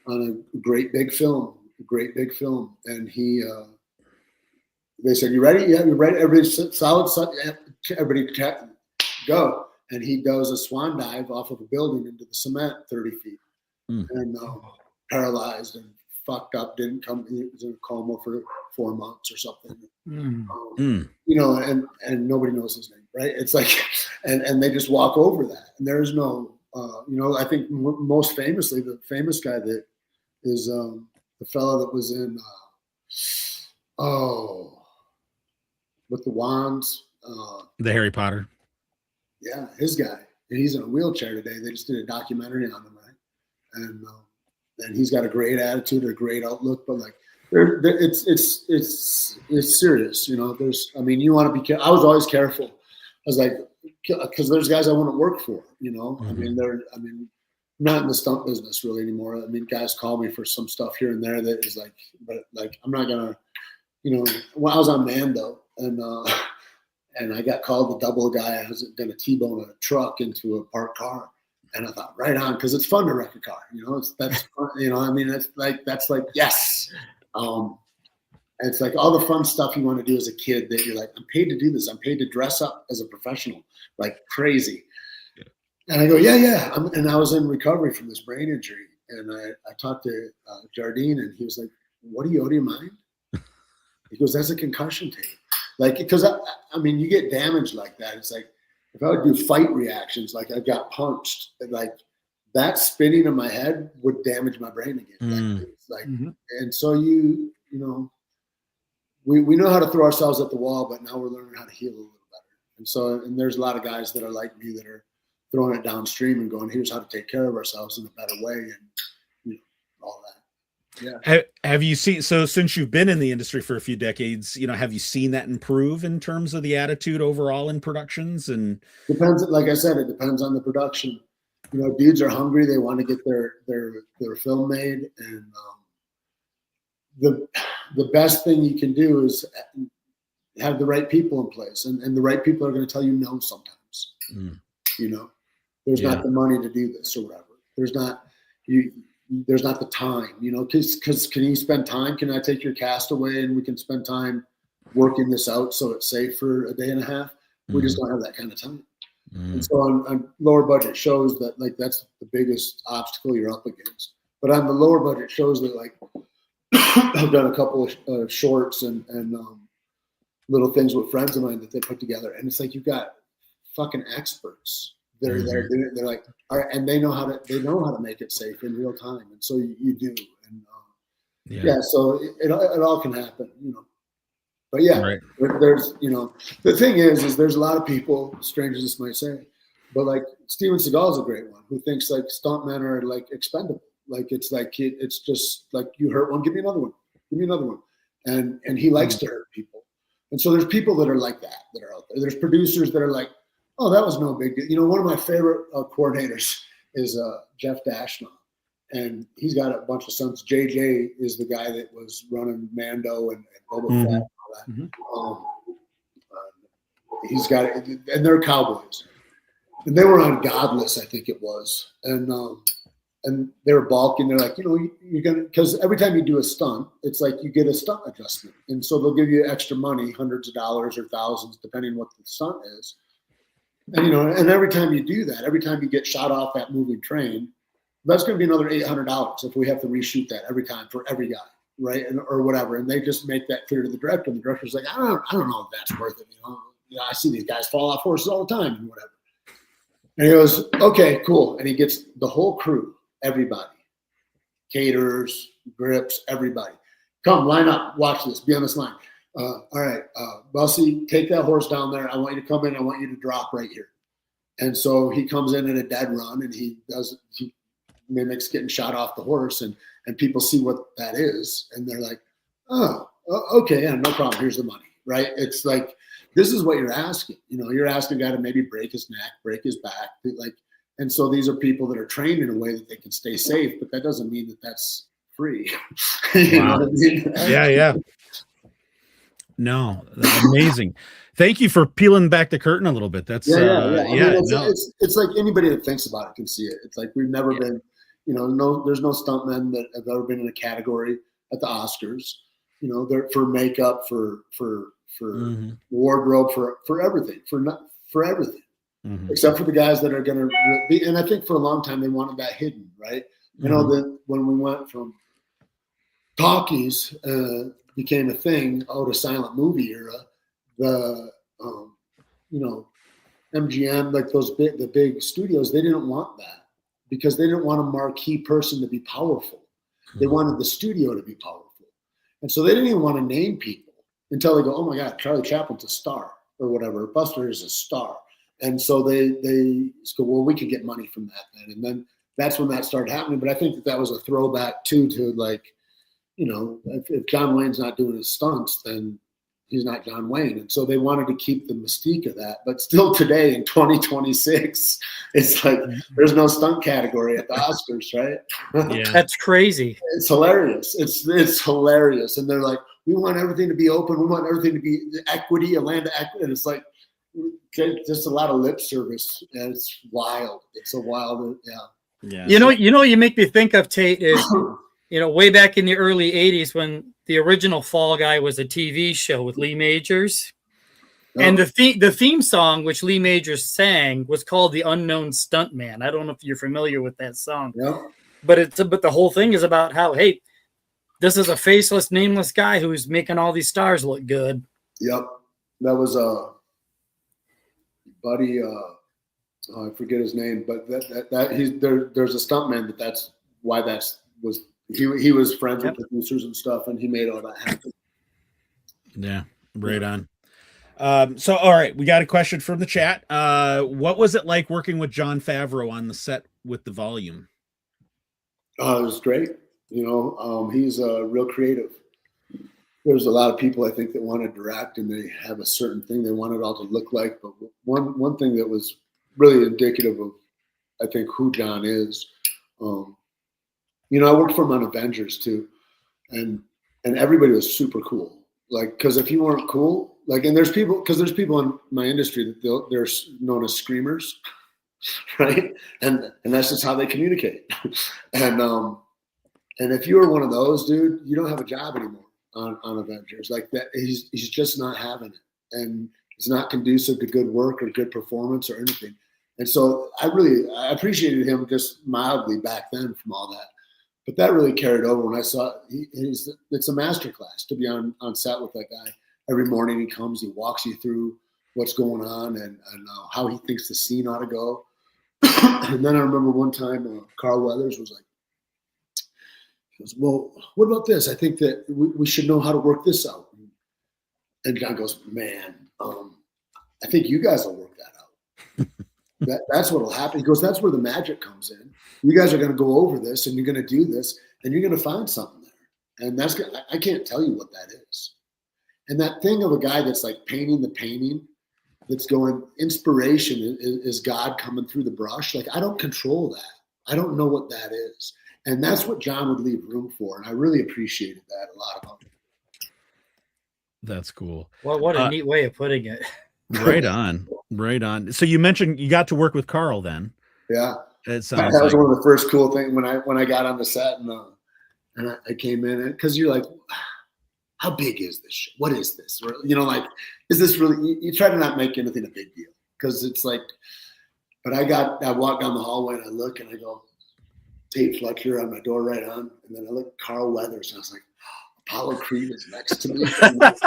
a great big film, and they said, "You ready? Yeah, you're ready. Everybody's solid. Everybody go." And he does a swan dive off of a building into the cement 30 feet, and paralyzed and fucked up. Didn't come. He was in a coma for 4 months or something. You know, and nobody knows his name, right? It's like, and they just walk over that, and there is no, you know. I think most famously, the famous guy that is the fellow that was in, with the wands, the Harry Potter. Yeah, his guy. And he's in a wheelchair today. They just did a documentary on him, right? And he's got a great attitude, a great outlook, but like, it's serious, you know. You want to be careful. I was always careful. I was like, because there's guys I wouldn't work for, you know. I'm not in the stunt business really anymore. I mean, guys call me for some stuff here and there that is like, but like, I'm not gonna, you know. When I was on Mando, and I got called to double a guy. I was going to T-bone a truck into a parked car. And I thought, right on, because it's fun to wreck a car. You know, that's fun, you know, I mean, that's like, yes. And it's like all the fun stuff you want to do as a kid that you're like, I'm paid to do this. I'm paid to dress up as a professional, like crazy. Yeah. And I go, yeah. And I was in recovery from this brain injury. And I talked to Jardine, and he was like, what do you owe to your mind? He goes, that's a concussion tape. Like, because I mean, you get damaged like that. It's like, if I would do fight reactions, like I got punched, like that spinning in my head would damage my brain again. Like, it's like, and so you know, we know how to throw ourselves at the wall, but now we're learning how to heal a little better. And there's a lot of guys that are like me that are throwing it downstream and going, here's how to take care of ourselves in a better way, and you know, all that. Yeah. Have you seen, so since you've been in the industry for a few decades, have you seen that improve in terms of the attitude overall in productions? And Depends, like I said, it depends on the production. Dudes are hungry, they want to get their film made, and the best thing you can do is have the right people in place, and the right people are going to tell you no sometimes. There's not the money to do this or whatever. There's not the time, because can you spend time? Can I take your cast away and we can spend time working this out so it's safe for a day and a half? We just don't have that kind of time. And so on lower budget shows that, like, that's the biggest obstacle you're up against. But on the lower budget shows that, like, I've done a couple of shorts and little things with friends of mine that they put together, and it's like you've got fucking experts that are there doing it. They're like, all right, and they know how to make it safe in real time, and so you do, and so it all can happen, But yeah, there's the thing is there's a lot of people, strange as this might say, but like Steven Seagal is a great one who thinks like stuntmen are like expendable. Like it's just like, you hurt one, give me another one, and he likes to hurt people. And so there's people that are like that are out there. There's producers that are like, oh, that was no big deal. One of my favorite coordinators is Jeff Dashnaw, and he's got a bunch of sons. JJ is the guy that was running Mando and Boba Fett and all that. He's got it, and they're cowboys, and they were on Godless, I think it was, and they were balking. They're like, you're gonna, because every time you do a stunt, it's like you get a stunt adjustment, and so they'll give you extra money, hundreds of dollars or thousands, depending on what the stunt is. And and every time you do that, every time you get shot off that moving train, that's going to be another $800 if we have to reshoot that every time for every guy, right? Or whatever. And they just make that clear to the director, and the director's like, I don't know if that's worth it. I see these guys fall off horses all the time and whatever. And he goes, okay, cool. And he gets the whole crew, everybody, caterers, grips, everybody. Come, line up, watch this, be on this line. All right, Bussy, take that horse down there. I want you to come in. I want you to drop right here. And so he comes in a dead run, and he mimics getting shot off the horse, and people see what that is, and they're like, oh, okay, yeah, no problem. Here's the money, right? It's like, this is what you're asking. You're asking a guy to maybe break his neck, break his back, like. And so these are people that are trained in a way that they can stay safe, but that doesn't mean that that's free. You know what I mean? Yeah. No, amazing. Thank you for peeling back the curtain a little bit. That's it's like anybody that thinks about it can see it. It's like we've never been, there's no stuntmen that have ever been in a category at the Oscars. They're for makeup, for wardrobe, for everything, for everything. Except for the guys that are going to be, and I think for a long time they wanted that hidden, right? That when we went from talkies became a thing out of silent movie era, the MGM, like the big studios, they didn't want that because they didn't want a marquee person to be powerful. They wanted the studio to be powerful, and so they didn't even want to name people until they go, oh my God, Charlie Chaplin's a star or whatever, Buster is a star. And so they go, well, we could get money from that then. And then that's when that started happening. But I think that was a throwback too, to like, if John Wayne's not doing his stunts, then he's not John Wayne. And so they wanted to keep the mystique of that. But still today in 2026, it's like there's no stunt category at the Oscars, right? Yeah. That's crazy. It's hilarious. It's hilarious. And they're like, we want everything to be open. We want everything to be equity, a land of equity. And it's like, just a lot of lip service, and it's wild. It's a wild, yeah. You make me think of Tait is, way back in the early '80s when the original Fall Guy was a TV show with Lee Majors, and the theme song which Lee Majors sang was called "The Unknown Stuntman." I don't know if you're familiar with that song, but the whole thing is about how, hey, this is a faceless, nameless guy who's making all these stars look good. Yep, that was buddy, I forget his name, but there's a stuntman that's why he was friends with producers and stuff, and he made all that happen. Yeah, right on. So all right, we got a question from the chat. What was it like working with Jon Favreau on the set with the volume? It was great. He's real creative. There's a lot of people I think that want to direct and they have a certain thing they want it all to look like. But one thing that was really indicative of, I think, who John is. I worked for him on Avengers too, and everybody was super cool. Like, because if you weren't cool, like, and there's people in my industry that they're known as screamers, right? And that's just how they communicate. And if you were one of those, dude, you don't have a job anymore on Avengers. Like that, he's just not having it, and it's not conducive to good work or good performance or anything. And so I appreciated him just mildly back then from all that. But that really carried over when I saw it's a masterclass to be on set with that guy. Every morning he comes, he walks you through what's going on and how he thinks the scene ought to go. And then I remember one time Carl Weathers was like, he goes, well, what about this? I think that we should know how to work this out. And John goes, man, I think you guys will work that out. That's what will happen. He goes, that's where the magic comes in. You guys are going to go over this and you're going to do this and you're going to find something there. And I can't tell you what that is. And that thing of a guy that's like painting the painting, that's going, inspiration is God coming through the brush. Like, I don't control that. I don't know what that is. And that's what John would leave room for. And I really appreciated that a lot about him. That's cool. Well, what a neat way of putting it. Right on. Right on. So you mentioned you got to work with Carl then. Yeah. That was one of the first cool things when I got on the set and I came in, because you're like, how big is this shit? What is this? Or, like, is this really, you try to not make anything a big deal, because it's like, but I walk down the hallway and I look and I go, Tait Fletcher on my door right on. And then I look at Carl Weathers and I was like, Apollo Creed is next to me. It's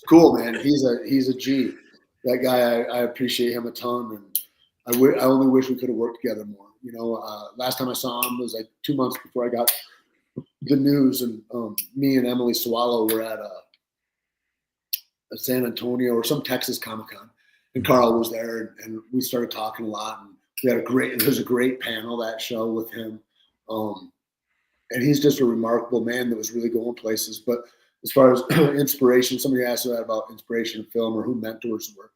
cool, man. He's a G. That guy, I appreciate him a ton. And I only wish we could have worked together more. Last time I saw him was like 2 months before I got the news, and me and Emily Swallow were at a San Antonio or some Texas Comic-Con, and Carl was there, and we started talking a lot, and it was a great panel, that show with him. And he's just a remarkable man that was really going places. But as far as inspiration, somebody asked me about inspiration in film or who mentors were.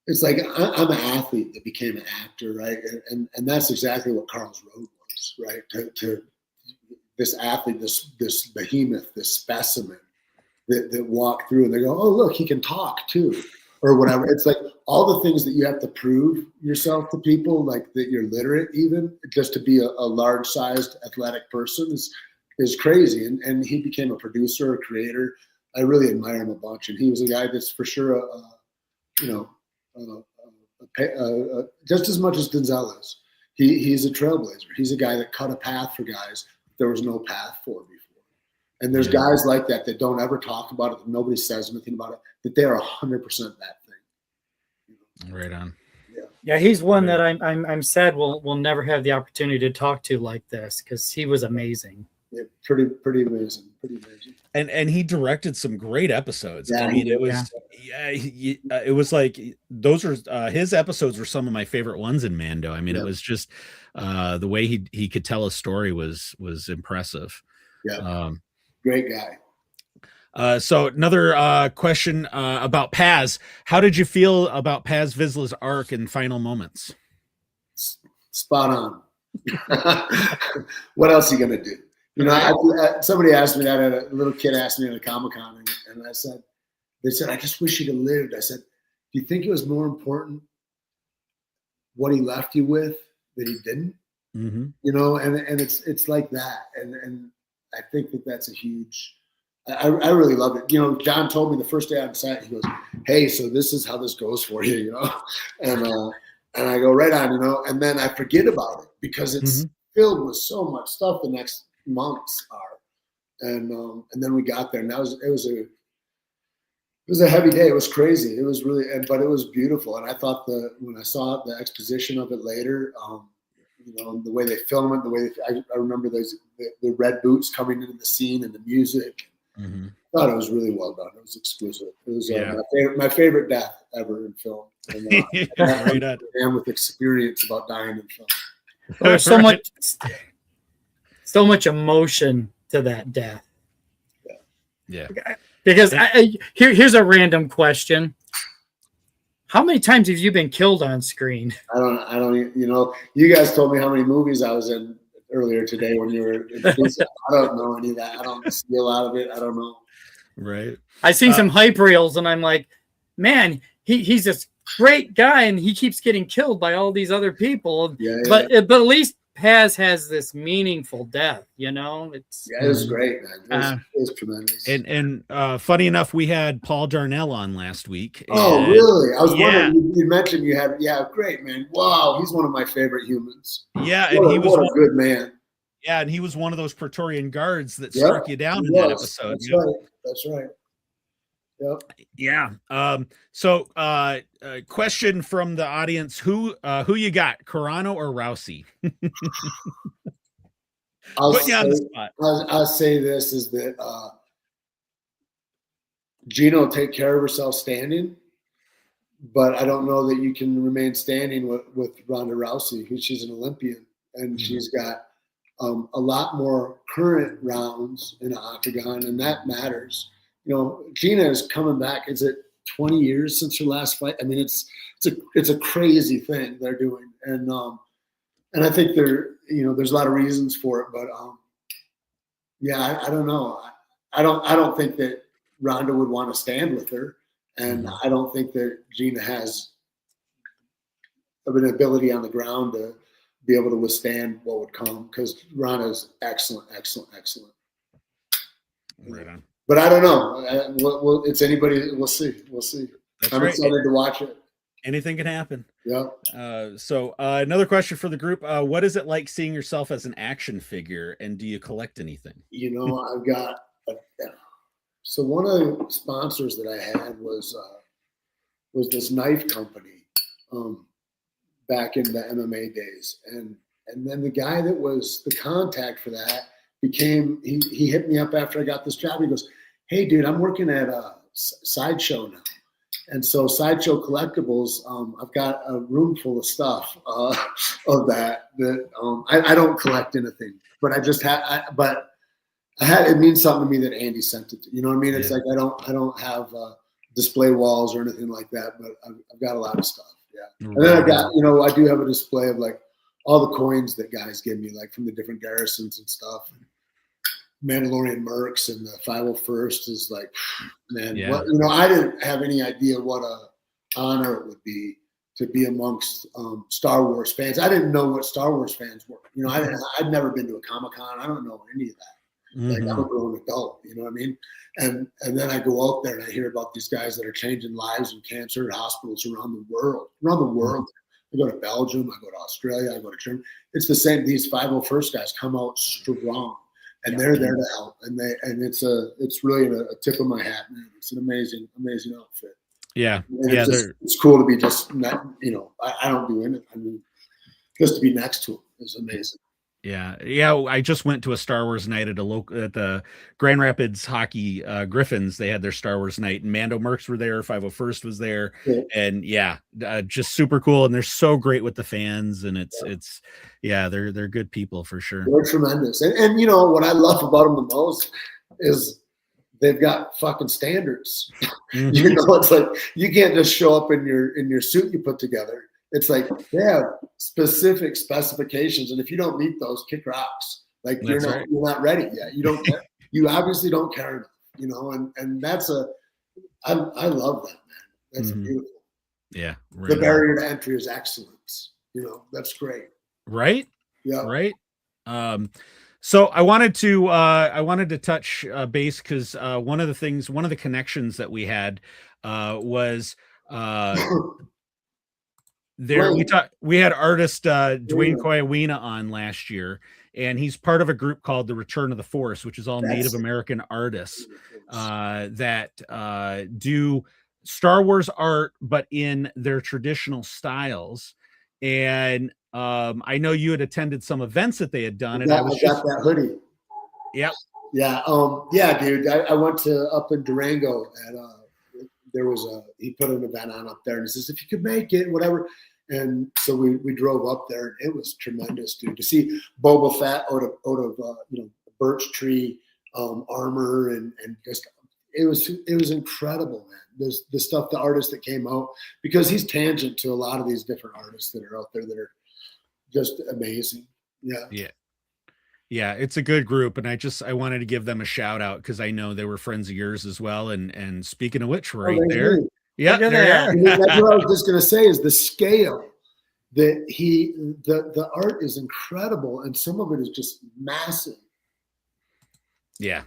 It's like, I'm an athlete that became an actor, right? And that's exactly what Carl's road was, right? To this athlete, this behemoth, this specimen that walked through, and they go, oh, look, he can talk too, or whatever. It's like all the things that you have to prove yourself to people, like that you're literate, even just to be a large-sized athletic person is crazy. And he became a producer, a creator. I really admire him a bunch. And he was a guy that's for sure, just as much as Denzel is. He's a trailblazer. He's a guy that cut a path for guys there was no path for before. And there's guys like that don't ever talk about it, that nobody says anything about it, that they are 100% that thing. Right on. Yeah, he's one that I'm sad we'll never have the opportunity to talk to like this, because he was amazing. Yeah, pretty amazing. Pretty amazing. And he directed some great episodes. Yeah, I mean, it was like those are his episodes were some of my favorite ones in Mando. I mean, it was just the way he could tell a story was impressive. Yeah, great guy. So another question about Paz. How did you feel about Paz Vizla's arc and final moments? Spot on. What else are you gonna do? Somebody asked me that, a little kid asked me at a Comic-Con, and they said, I just wish he'd have lived. I said, do you think it was more important what he left you with that he didn't? Mm-hmm. And it's like that. And I think that's a huge, I really love it. John told me the first day on set, he goes, hey, so this is how this goes for you, and I go, right on, and then I forget about it because it's filled with so much stuff the next months are, and then we got there, and it was a heavy day. It was crazy. It was really, but it was beautiful. And I thought when I saw the exposition of it later, the way they film it, the way I remember the red boots coming into the scene and the music. Mm-hmm. I thought it was really well done. It was exquisite. It was my favorite death ever in film. And, right on. And with experience about dying in film. There's so much emotion to that death. Yeah. Because here's a random question. How many times have you been killed on screen? I don't, you guys told me how many movies I was in earlier today when you were in prison. I don't know any of that. I don't see a lot of it. I don't know. Right. I see some hype reels and I'm like, man, he's this great guy and he keeps getting killed by all these other people. But at least Paz has this meaningful death, it was great, man. It was tremendous. And funny enough, we had Paul Darnell on last week. Oh, really? I was wondering. You mentioned you had. Yeah, great, man. Wow, he's one of my favorite humans. Yeah, and he was a good man. Yeah, and he was one of those Praetorian guards that struck you down in that episode. That's right. That's right. Yep. Yeah. So, question from the audience: Who you got, Carano or Rousey? I'll say this is that Gina will take care of herself standing, but I don't know that you can remain standing with Ronda Rousey, who she's an Olympian, and she's got a lot more current rounds in an octagon, and that matters. Gina is coming back. Is it 20 years since her last fight? I mean, it's a crazy thing they're doing, and I think there's a lot of reasons for it, but I don't know. I don't think that Ronda would want to stand with her, and I don't think that Gina has an ability on the ground to be able to withstand what would come, because Ronda's excellent. Right on. But I don't know. It's anybody. We'll see. I'm excited to watch it. Anything can happen. Yeah. So another question for the group. What is it like seeing yourself as an action figure, and do you collect anything? I've got so one of the sponsors that I had was this knife company back in the MMA days. And then the guy that was the contact for that he hit me up after I got this job. He goes, "Hey dude, I'm working at a Sideshow now." And so Sideshow Collectibles, I've got a room full of stuff of that I don't collect anything, but I just had, it means something to me that Andy sent it to. You know what I mean? It's like I don't have display walls or anything like that, but I've got a lot of stuff. Yeah. And then I've got, I do have a display of like all the coins that guys give me, like from the different garrisons and stuff. Mandalorian Mercs and the 501st is like, man, I didn't have any idea what a honor it would be to be amongst Star Wars fans. I didn't know what Star Wars fans were. I'd never been to a Comic-Con. I don't know any of that. Like I'm a grown adult, you know what I mean? And then I go out there and I hear about these guys that are changing lives in cancer hospitals around the world. I go to Belgium, I go to Australia, I go to Germany. It's the same. These 501st guys come out strong, and they're there to help. And it's really a tip of my hat, man. It's an amazing outfit. Yeah, and it's cool to be just not, I don't do anything. I mean, just to be next to them is amazing. Yeah. I just went to a Star Wars night at the Grand Rapids Hockey Griffins. They had their Star Wars night, and Mando Mercs were there. 501st was there, and just super cool. And they're so great with the fans, and they're good people for sure. They're tremendous, and what I love about them the most is they've got fucking standards. It's like you can't just show up in your suit you put together. It's like they have specific specifications, and if you don't meet those, kick rocks. Like you're not ready yet. You don't care. You obviously don't care enough, and that's I love that, man. That's beautiful. Yeah. The barrier to entry is excellence. That's great. Right. Yeah. Right. So I wanted to touch base because one of the connections that we had was there. We had artist Dwayne Koiwina on last year, and he's part of a group called the Return of the Force, which is all Native American artists that do Star Wars art, but in their traditional styles. And I know you had attended some events that they had done, and I got that hoodie. Yep. Yeah. Dude. I went to up in Durango, and he put an event on up there, and he says if you could make it, whatever. And so we drove up there. It was tremendous, dude, to see Boba Fett out of birch tree armor and just it was incredible, man. There's the stuff, the artists that came out, because he's tangent to a lot of these different artists that are out there that are just amazing. Yeah, it's a good group, and I wanted to give them a shout out because I know they were friends of yours as well. And speaking of which, right there. Yeah, there. That's what I was just gonna say is the scale that the art is incredible, and some of it is just massive. Yeah,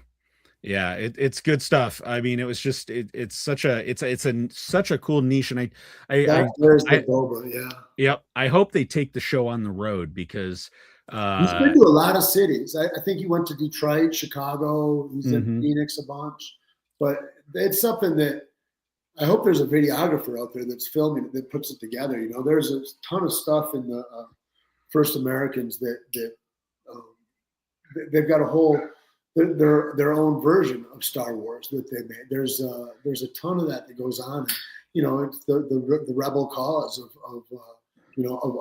it's good stuff. I mean, it was just it's such a cool niche, and there's the Boba, Yep. I hope they take the show on the road because he's been to a lot of cities. I think he went to Detroit, Chicago. He's in Phoenix a bunch, but it's something that. I hope there's a videographer out there that's filming it, that puts it together. You know, there's a ton of stuff in the First Americans that they've got a whole their own version of Star Wars that they made. There's a ton of that goes on. You know, it's the rebel cause of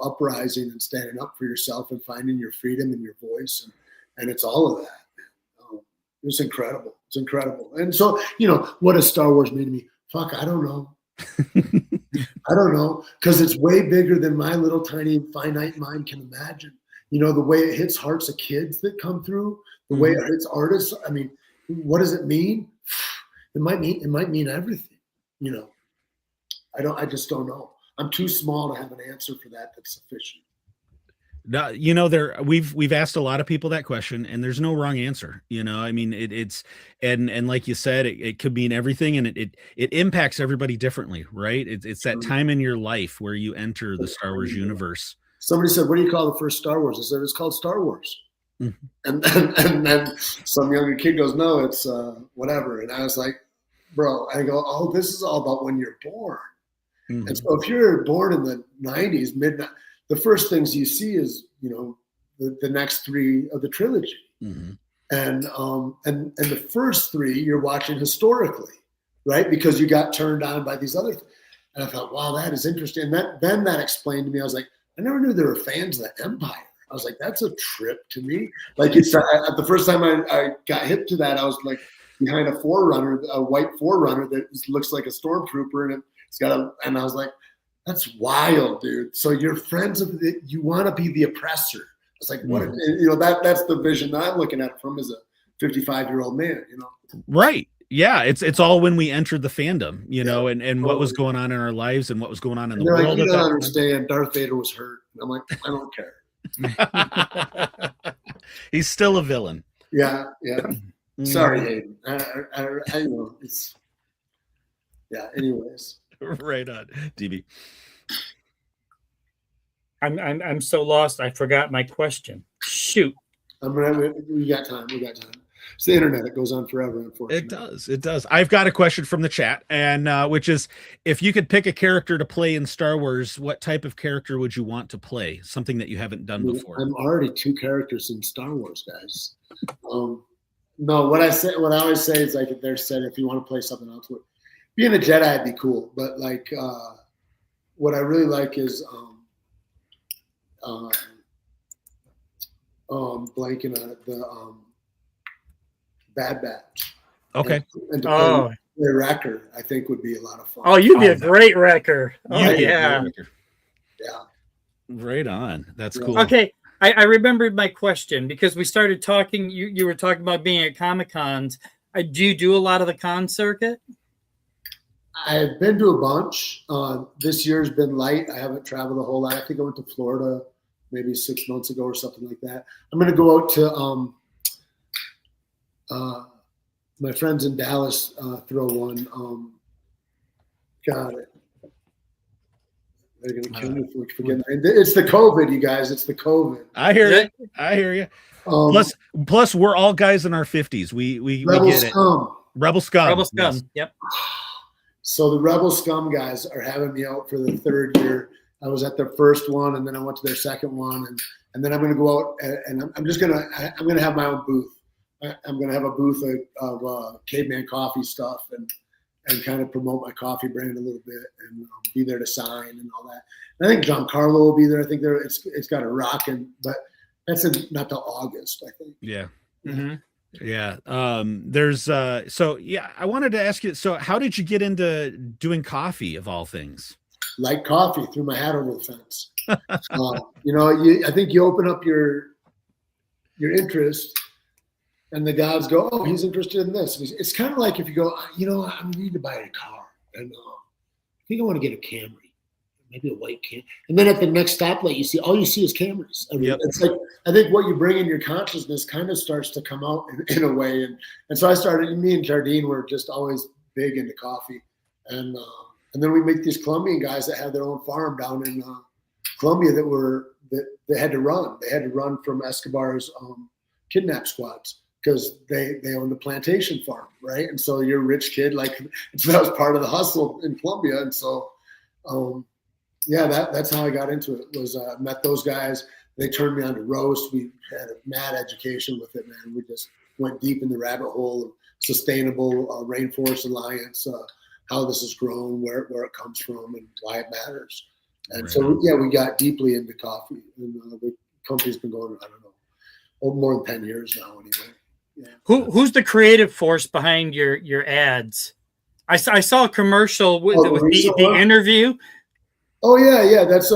uprising and standing up for yourself and finding your freedom and your voice, and it's all of that. It's incredible. It's incredible. And so, what does Star Wars mean to me? Fuck, I don't know. I don't know, because it's way bigger than my little tiny finite mind can imagine. The way it hits hearts of kids that come through, the way it hits artists. I mean, what does it mean? It might mean everything. I just don't know. I'm too small to have an answer for that that's sufficient. No, we've asked a lot of people that question, and there's no wrong answer. I mean, it's and like you said, it could mean everything, and it impacts everybody differently, right? It's that time in your life where you enter the Star Wars universe. Somebody said, "What do you call the first Star Wars?" I said, "It's called Star Wars." And then some younger kid goes, "No, it's whatever." And I was like, "Bro," I go, "Oh, this is all about when you're born." And so if you're born in the 90s, the first things you see is, the next three of the trilogy. And the first three you're watching historically, right? Because you got turned on by these other things. And I thought, wow, that is interesting. And then that explained to me, I was like, I never knew there were fans of the Empire. I was like, that's a trip to me. Like the first time I got hip to that, I was like behind a white Forerunner that looks like a stormtrooper, and it's got and I was like, that's wild, dude. So you're friends of you want to be the oppressor. It's like, what, that's the vision that I'm looking at from as a 55-year-old man, Right. Yeah. It's all when we entered the fandom, and what was going on in our lives and what was going on in the world. You don't understand. Darth Vader was hurt. I'm like, I don't care. He's still a villain. Yeah. Sorry, Hayden. I know it's. Yeah. Anyways. Right on, DB. I'm so lost. I forgot my question. Shoot. We got time. It's the internet. It goes on forever, unfortunately. It does. I've got a question from the chat, and which is, if you could pick a character to play in Star Wars, what type of character would you want to play? Something that you haven't done before. I'm already 2 characters in Star Wars, guys. No, what I always say is, like, they're said, if you want to play something else, being a Jedi would be cool. But like, what I really like is blanking on it, the Bad Batch. Okay. And to play the Wrecker, I think would be a lot of fun. Oh, you'd be a great Wrecker. Oh, yeah. Yeah. Right on. That's cool. Okay. I remembered my question because we started talking. You were talking about being at Comic-Cons. Do you do a lot of the con circuit? I've been to a bunch. This year's been light. I haven't traveled a whole lot. I think I went to Florida maybe 6 months ago or something like that. I'm going to go out to my friends in Dallas throw one. Got it. They're going to kill me for forgetting. It's the COVID, you guys. It's the COVID. I hear you. Plus, we're all guys in our 50s. We get it. Rebel Scum. Yes. Yep. So the Rebel Scum guys are having me out for the 3rd year. I was at their first one, and then I went to their second one, and then I'm going to go out and I'm going to have my own booth. I'm going to have a booth of caveman coffee stuff, and kind of promote my coffee brand a little bit and be there to sign and all that. And I think Giancarlo will be there. I think it's got a rockin', but that's not till August, I think. Yeah. Mm-hmm. Yeah. There's so yeah, I wanted to ask you, so how did you get into doing coffee of all things? Like coffee, threw my hat over the fence. I think you open up your interest and the gods go, oh, he's interested in this. It's kind of like if you go, I need to buy a car. And I think I want to get a Camry, maybe a white Camry. And then at the next stoplight, all you see is Camrys. I mean, It's like, I think what you bring in your consciousness kind of starts to come out in a way. And so me and Jardine were just always big into coffee. And then we meet these Colombian guys that have their own farm down in Colombia that they had to run. They had to run from Escobar's kidnap squads because they owned a plantation farm, right? And so you're a rich kid, so that was part of the hustle in Colombia. And so, that's how I got into it. Was met those guys. They turned me on to roast. We had a mad education with it, man. We just went deep in the rabbit hole of sustainable rainforest alliance, how this has grown, where it comes from, and why it matters. And so, we got deeply into coffee. And the company's been going, I don't know, more than 10 years now anyway. Yeah. Who's the creative force behind your ads? I saw a commercial with the interview. Oh, yeah. That's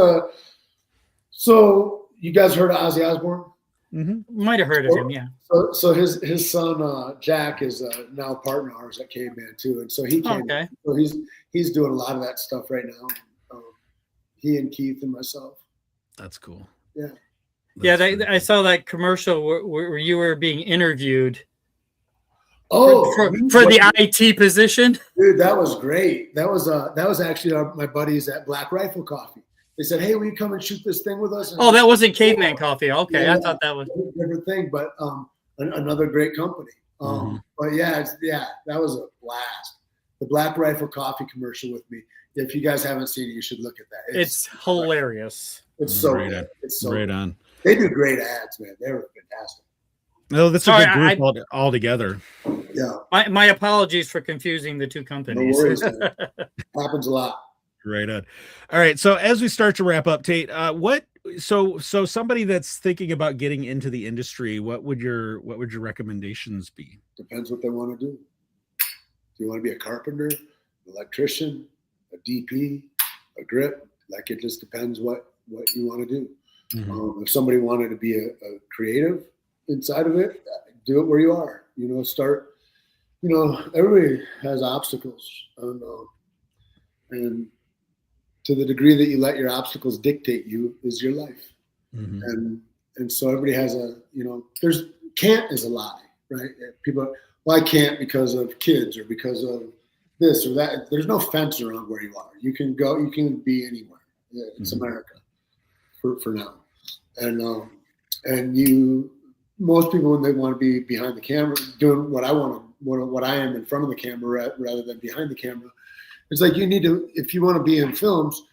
so you guys heard of Ozzy Osbourne? Mm-hmm. Might have heard of him, yeah. So his son Jack is now a partner of ours at Caveman too, and so he came. Okay. So he's doing a lot of that stuff right now. He and Keith and myself. That's cool. Yeah. I saw that commercial where you were being interviewed. Oh, for the IT position, dude, that was great. That was actually my buddies at Black Rifle Coffee. They said, "Hey, will you come and shoot this thing with us?" And that wasn't Caveman Coffee. Okay, I thought that was a different thing, but another great company. But that was a blast. The Black Rifle Coffee commercial with me. If you guys haven't seen it, you should look at that. It's hilarious. It's so right good. It's so right good. On. They do great ads, man. They were fantastic. No, that's a good group all together. Yeah. My apologies for confusing the two companies. No worries, man. Happens a lot. Right on. All right. So as we start to wrap up, Tait, so somebody that's thinking about getting into the industry, what would your recommendations be? Depends what they want to do. Do you want to be a carpenter, an electrician, a DP, a grip? It just depends what you want to do. Mm-hmm. If somebody wanted to be a creative inside of it, do it where you are. Start. Everybody has obstacles, and to the degree that you let your obstacles dictate you is your life. Mm-hmm. And so everybody has can't is a lie, right? People, I can't because of kids or because of this or that. There's no fence around where you are. You can go, you can be anywhere. It's America for now. And most people, when they want to be behind the camera doing what I am in front of the camera rather than behind the camera, it's like you need to, if you want to be in films,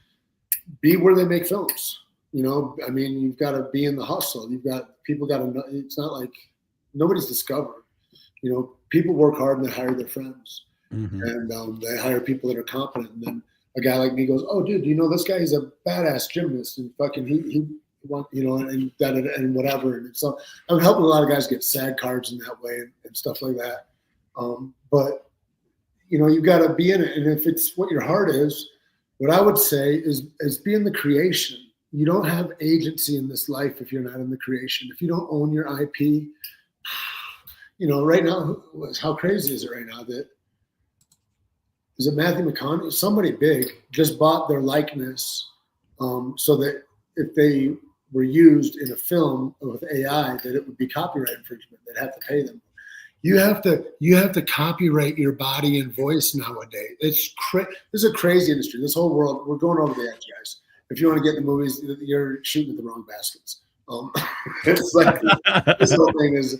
be where they make films. You've got to be in the hustle. People got to know. It's not like nobody's discovered. People work hard and they hire their friends. Mm-hmm. And they hire people that are competent. And then a guy like me goes, "Oh, dude, this guy is a badass gymnast and fucking he and whatever." And so I'm helping a lot of guys get SAG cards in that way and stuff like that. But you've got to be in it. And if it's what your heart is, what I would say is be in the creation. You don't have agency in this life if you're not in the creation. If you don't own your IP, right now, how crazy is it right now that is it Matthew McConaughey? Somebody big just bought their likeness so that if they were used in a film with AI, that it would be copyright infringement. They'd have to pay them. You have to copyright your body and voice nowadays. This is a crazy industry. This whole world, we're going over the edge, guys. If you want to get in the movies, you're shooting at the wrong baskets. It's like this whole thing is.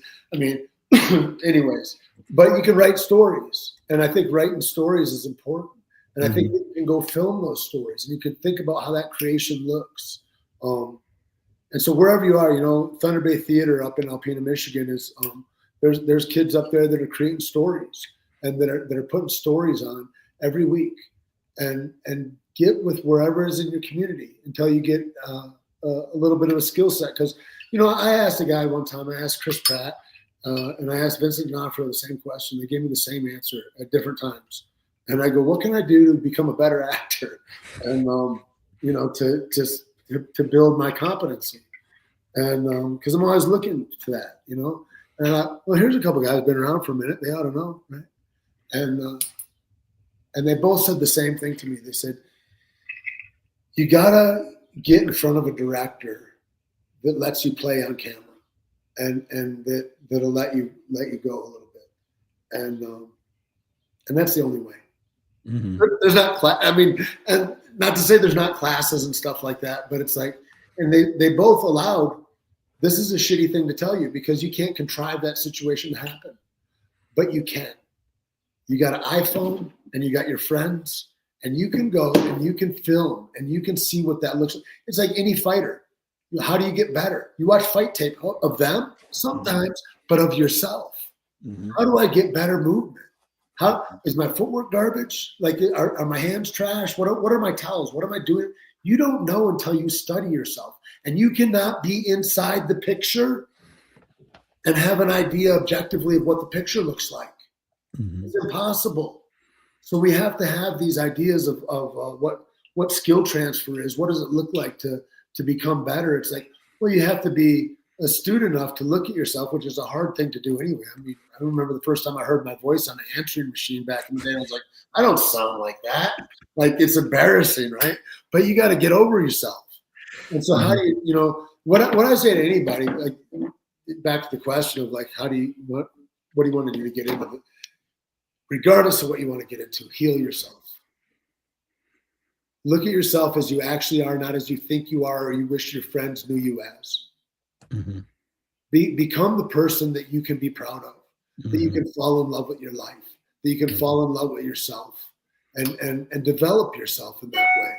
Anyways, but you can write stories, and I think writing stories is important. And I think you can go film those stories, and you can think about how that creation looks. And so wherever you are, Thunder Bay Theater up in Alpena, Michigan is. There's kids up there that are creating stories and that are putting stories on. every week, and get with wherever is in your community until you get a little bit of a skill set. Because, I asked a guy one time, I asked Chris Pratt, and I asked Vincent D'Onofrio the same question. They gave me the same answer at different times. And I go, what can I do to become a better actor? And, to build my competency. And because I'm always looking to that, And well, here's a couple guys been around for a minute. They ought to know, right? And they both said the same thing to me. They said, you gotta get in front of a director that lets you play on camera, and that'll let you go a little bit, and that's the only way. Mm-hmm. There's not and not to say there's not classes and stuff like that, but it's like, and they both allowed. This is a shitty thing to tell you because you can't contrive that situation to happen, but you can. You got an iPhone and you got your friends, and you can go and you can film and you can see what that looks like. It's like any fighter. How do you get better? You watch fight tape of them sometimes, but of yourself. Mm-hmm. How do I get better movement? How is my footwork garbage? Like, are my hands trash? What are my towels? What am I doing? You don't know until you study yourself. And you cannot be inside the picture and have an idea objectively of what the picture looks like. Mm-hmm. It's impossible. So we have to have these ideas of what skill transfer is. What does it look like to become better? It's like, well, you have to be astute enough to look at yourself, which is a hard thing to do anyway. I mean, I remember the first time I heard my voice on an answering machine back in the day. I was like, I don't sound like that. Like, it's embarrassing, right? But you got to get over yourself. And so how do you, what I say to anybody, like, back to the question of like, what do you want to do to get into it? Regardless of what you want to get into, heal yourself. Look at yourself as you actually are, not as you think you are or you wish your friends knew you as. Mm-hmm. Become the person that you can be proud of, mm-hmm. that you can fall in love with your life, that you can mm-hmm. fall in love with yourself and develop yourself in that way.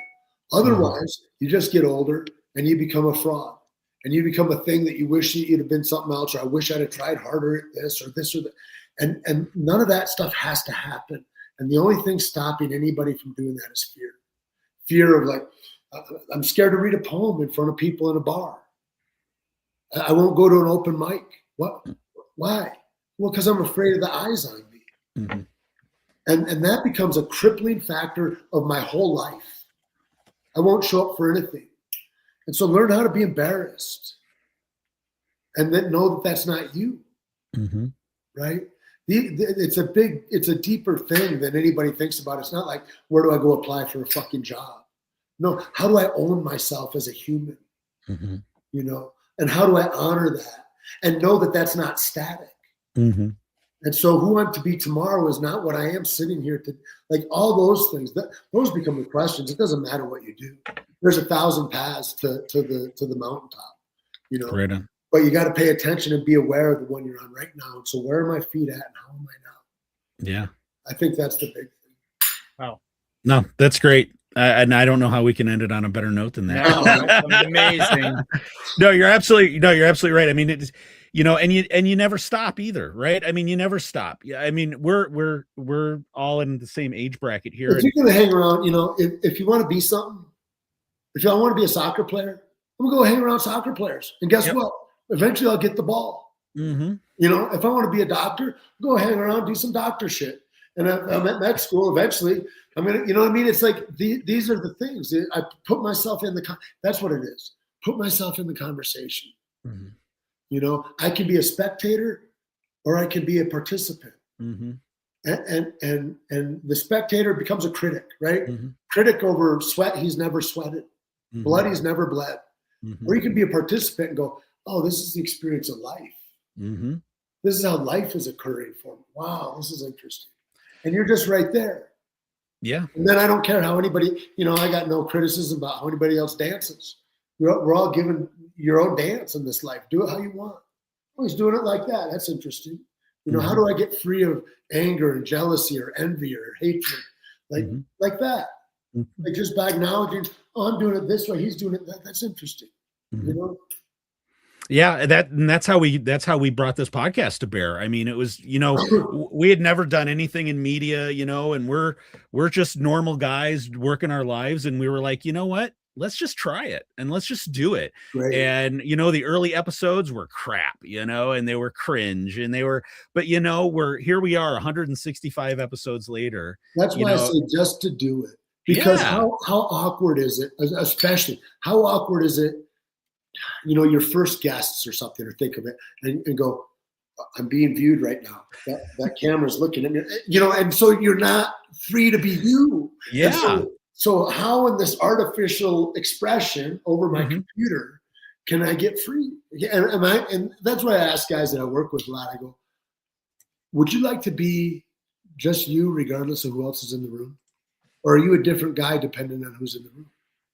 Otherwise, you just get older and you become a fraud and you become a thing that you wish you'd have been something else, or I wish I'd have tried harder at this or that. And none of that stuff has to happen. And the only thing stopping anybody from doing that is fear. Fear of like, I'm scared to read a poem in front of people in a bar. I won't go to an open mic. What? Why? Well, because I'm afraid of the eyes on me. Mm-hmm. And that becomes a crippling factor of my whole life. I won't show up for anything. And so learn how to be embarrassed. And then know that that's not you. Mm-hmm. Right? It's a deeper thing than anybody thinks about. It's not like, where do I go apply for a fucking job? No, how do I own myself as a human? Mm-hmm. And how do I honor that and know that that's not static? Mm-hmm. And so who I'm to be tomorrow is not what I am sitting here to, like, all those things, those become the questions. It doesn't matter what you do. There's 1,000 paths to the mountaintop, Right on. But you got to pay attention and be aware of the one you're on right now. And so where are my feet at and how am I now? Yeah. I think that's the big thing. Wow. No, that's great. And I don't know how we can end it on a better note than that. No, that's amazing. No, you're absolutely right. I mean, it's, and you never stop either, right? I mean, you never stop. Yeah. I mean, we're all in the same age bracket here. If you're going to hang around, if you want to be something, if I want to be a soccer player, I'm going to go hang around soccer players. And guess what? Eventually I'll get the ball. Mm-hmm. If I want to be a doctor, go hang around, do some doctor shit. And I'm at med school. Eventually, I'm going to, you know what I mean? It's like these are the things. I put myself in that's what it is. Put myself in the conversation. Mm-hmm. I can be a spectator or I can be a participant. Mm-hmm. And the spectator becomes a critic, right? Mm-hmm. Critic over sweat, he's never sweated. Mm-hmm. Blood, he's never bled. Mm-hmm. Or you can be a participant and go, oh, this is the experience of life. Mm-hmm. This is how life is occurring for me. Wow, this is interesting. And you're just right there. Yeah. And then I don't care how anybody, I got no criticism about how anybody else dances. We're all given your own dance in this life. Do it how you want. Oh, he's doing it like that. That's interesting. Mm-hmm. How do I get free of anger and jealousy or envy or hatred? Like that. Mm-hmm. Like just by acknowledging, oh, I'm doing it this way. He's doing it that. That's interesting. Mm-hmm. Yeah, that's how we brought this podcast to bear. I mean, it was, we had never done anything in media, and we're just normal guys working our lives, and we were like, you know what? Let's just try it and let's just do it. Right. And the early episodes were crap, and they were cringe, and but here we are 165 episodes later. That's why I say just to do it. Because how awkward is it, especially how awkward is it, your first guests or something, or think of it and go, I'm being viewed right now. That camera's looking at me, and so you're not free to be you. Yeah. So how in this artificial expression over my computer can I get free? And that's why I ask guys that I work with a lot. I go, would you like to be just you regardless of who else is in the room? Or are you a different guy depending on who's in the room?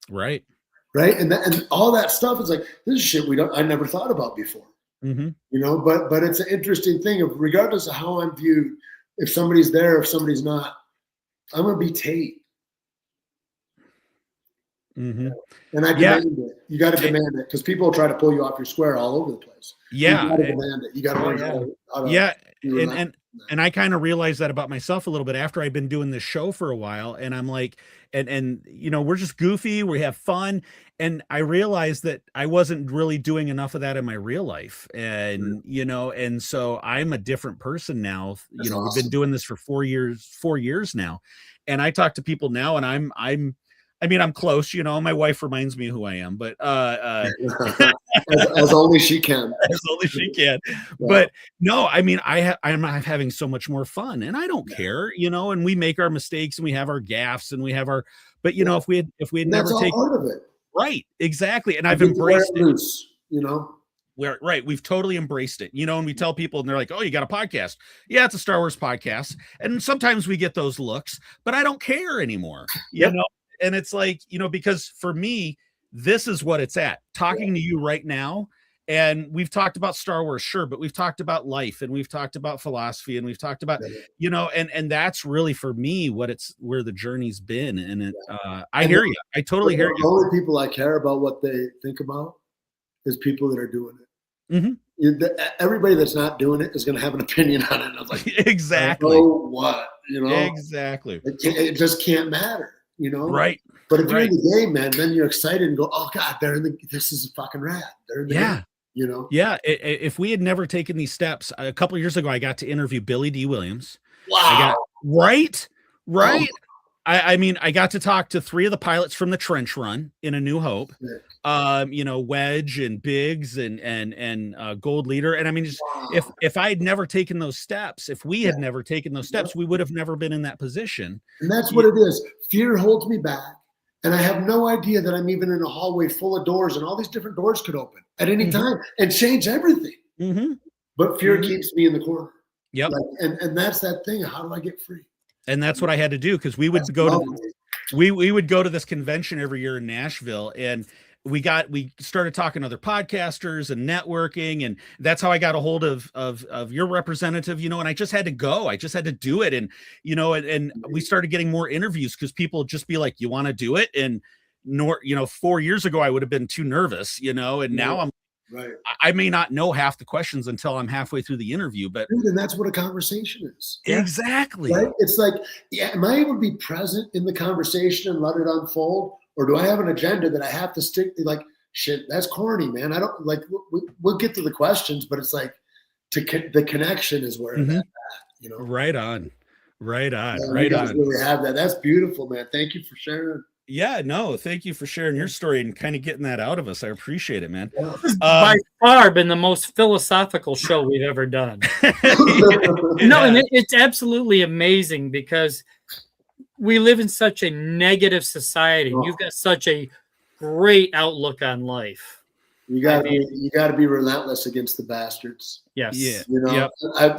Right. Right. And all that stuff is like, this is shit I never thought about before. But it's an interesting thing of regardless of how I'm viewed, if somebody's there, if somebody's not, I'm going to be Tait. And I demand it. You got to demand it because people will try to pull you off your square all over the place. Yeah. You got to demand it. You got to learn how to. Yeah. And I kind of realized that about myself a little bit after I've been doing this show for a while. And I'm like, and we're just goofy. We have fun. And I realized that I wasn't really doing enough of that in my real life. And, and so I'm a different person now. That's awesome. We've been doing this for 4 years now. And I talk to people now and I'm close, my wife reminds me who I am, but as only she can. As only she can. Yeah. But no, I'm having so much more fun and I don't care, and we make our mistakes and we have our gaffes and we have our, but if we had never taken part of it. Right, exactly. And I've embraced it. Loose, Right. We've totally embraced it, and we tell people and they're like, oh, you got a podcast. Yeah, it's a Star Wars podcast. And sometimes we get those looks, but I don't care anymore, you know? And it's like, because for me, this is what it's at. Talking to you right now. And we've talked about Star Wars, sure, but we've talked about life and we've talked about philosophy and we've talked about, and that's really for me where the journey's been. And I hear you. I totally hear you. The only people I care about what they think about is people that are doing it. Everybody that's not doing it is going to have an opinion on it. I was like, exactly. Oh, what? Exactly. It just can't matter. Right. But if you're in the game, man, then you're excited and go, oh God, this is fucking rad. They're in the game, Yeah. If we had never taken these steps, a couple of years ago, I got to interview Billy D. Williams. Wow. Right. Oh. I got to talk to 3 of the pilots from the Trench Run in A New Hope. Wedge and Biggs and Gold Leader. And if I had never taken those steps, if we had never taken those steps, we would have never been in that position. And that's what it is. Fear holds me back. And I have no idea that I'm even in a hallway full of doors and all these different doors could open at any time and change everything. But fear keeps me in the corner. Yep. And that's that thing. How do I get free? And that's what I had to do because we would we would go to this convention every year in Nashville, and we started talking to other podcasters and networking, and that's how I got a hold of your representative, and I just had to go. I just had to do it. And, and we started getting more interviews because people would just be like, you want to do it? And 4 years ago, I would have been too nervous, and now I'm right. I may not know half the questions until I'm halfway through the interview, but and that's what a conversation is. Exactly. Right? It's like, am I able to be present in the conversation and let it unfold? Or do I have an agenda that I have to stick to? Like, shit, that's corny, man. I don't like, we'll get to the questions, but it's like the connection is where it's at, Right on. Right on. Yeah, right on. Really have that. That's beautiful, man. Thank you for sharing. Yeah, no, thank you for sharing your story and kind of getting that out of us. I appreciate it, man. This has by far been the most philosophical show we've ever done. No, and it's absolutely amazing because we live in such a negative society. You've got such a great outlook on life. You got to be relentless against the bastards. Yes. Yeah.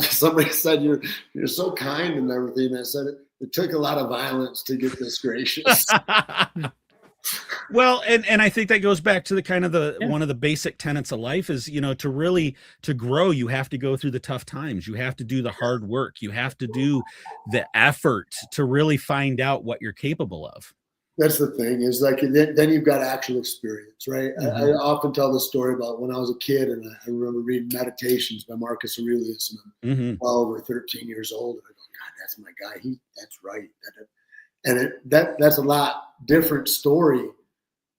Somebody said you're so kind and everything. I said it took a lot of violence to get this gracious. Well, and I think that goes back to the kind of one of the basic tenets of life is, to grow, you have to go through the tough times. You have to do the hard work. You have to do the effort to really find out what you're capable of. That's the thing is like, then you've got actual experience, right? Mm-hmm. I often tell the story about when I was a kid and I remember reading Meditations by Marcus Aurelius and I'm 12 or 13 years old. And I go, God, that's my guy. That's right. And that's a lot different story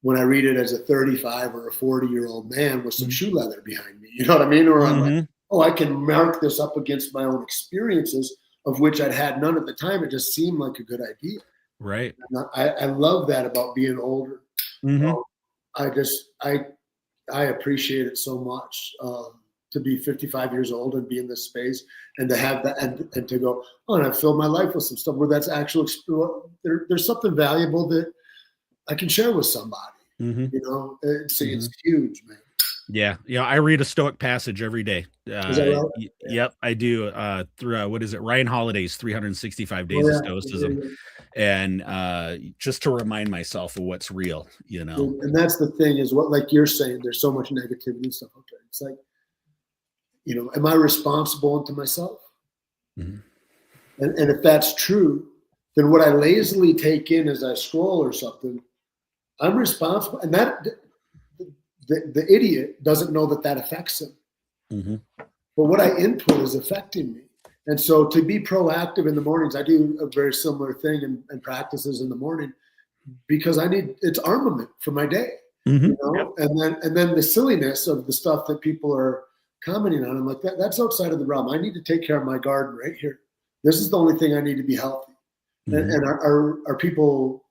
when I read it as a 35 or a 40-year-old man with some shoe leather behind me. You know what I mean? Or I'm like, oh, I can mark this up against my own experiences, of which I'd had none at the time. It just seemed like a good idea. Right. And I love that about being older. I appreciate it so much to be 55 years old and be in this space and to have that and to go, oh, and I filled my life with some stuff where that's actual. There's something valuable that I can share with somebody. You know, it's huge, man. Yeah. Yeah. I read a Stoic passage every day. Is that right? Yep. I do through what is it? Ryan Holiday's 365 Days of Stoicism. And just to remind myself of what's real, you know. And that's the thing is what, like you're saying, there's so much negativity and stuff out there. It's like, you know, am I responsible unto myself? And if that's true, then what I lazily take in as I scroll or something, I'm responsible. And that the idiot doesn't know that affects him. But what I input is affecting me. And so to be proactive in the mornings, I do a very similar thing and practices in the morning because it's armament for my day. You know? And then the silliness of the stuff that people are commenting on, I'm like, that's outside of the realm. I need to take care of my garden right here. This is the only thing I need to be healthy. And are people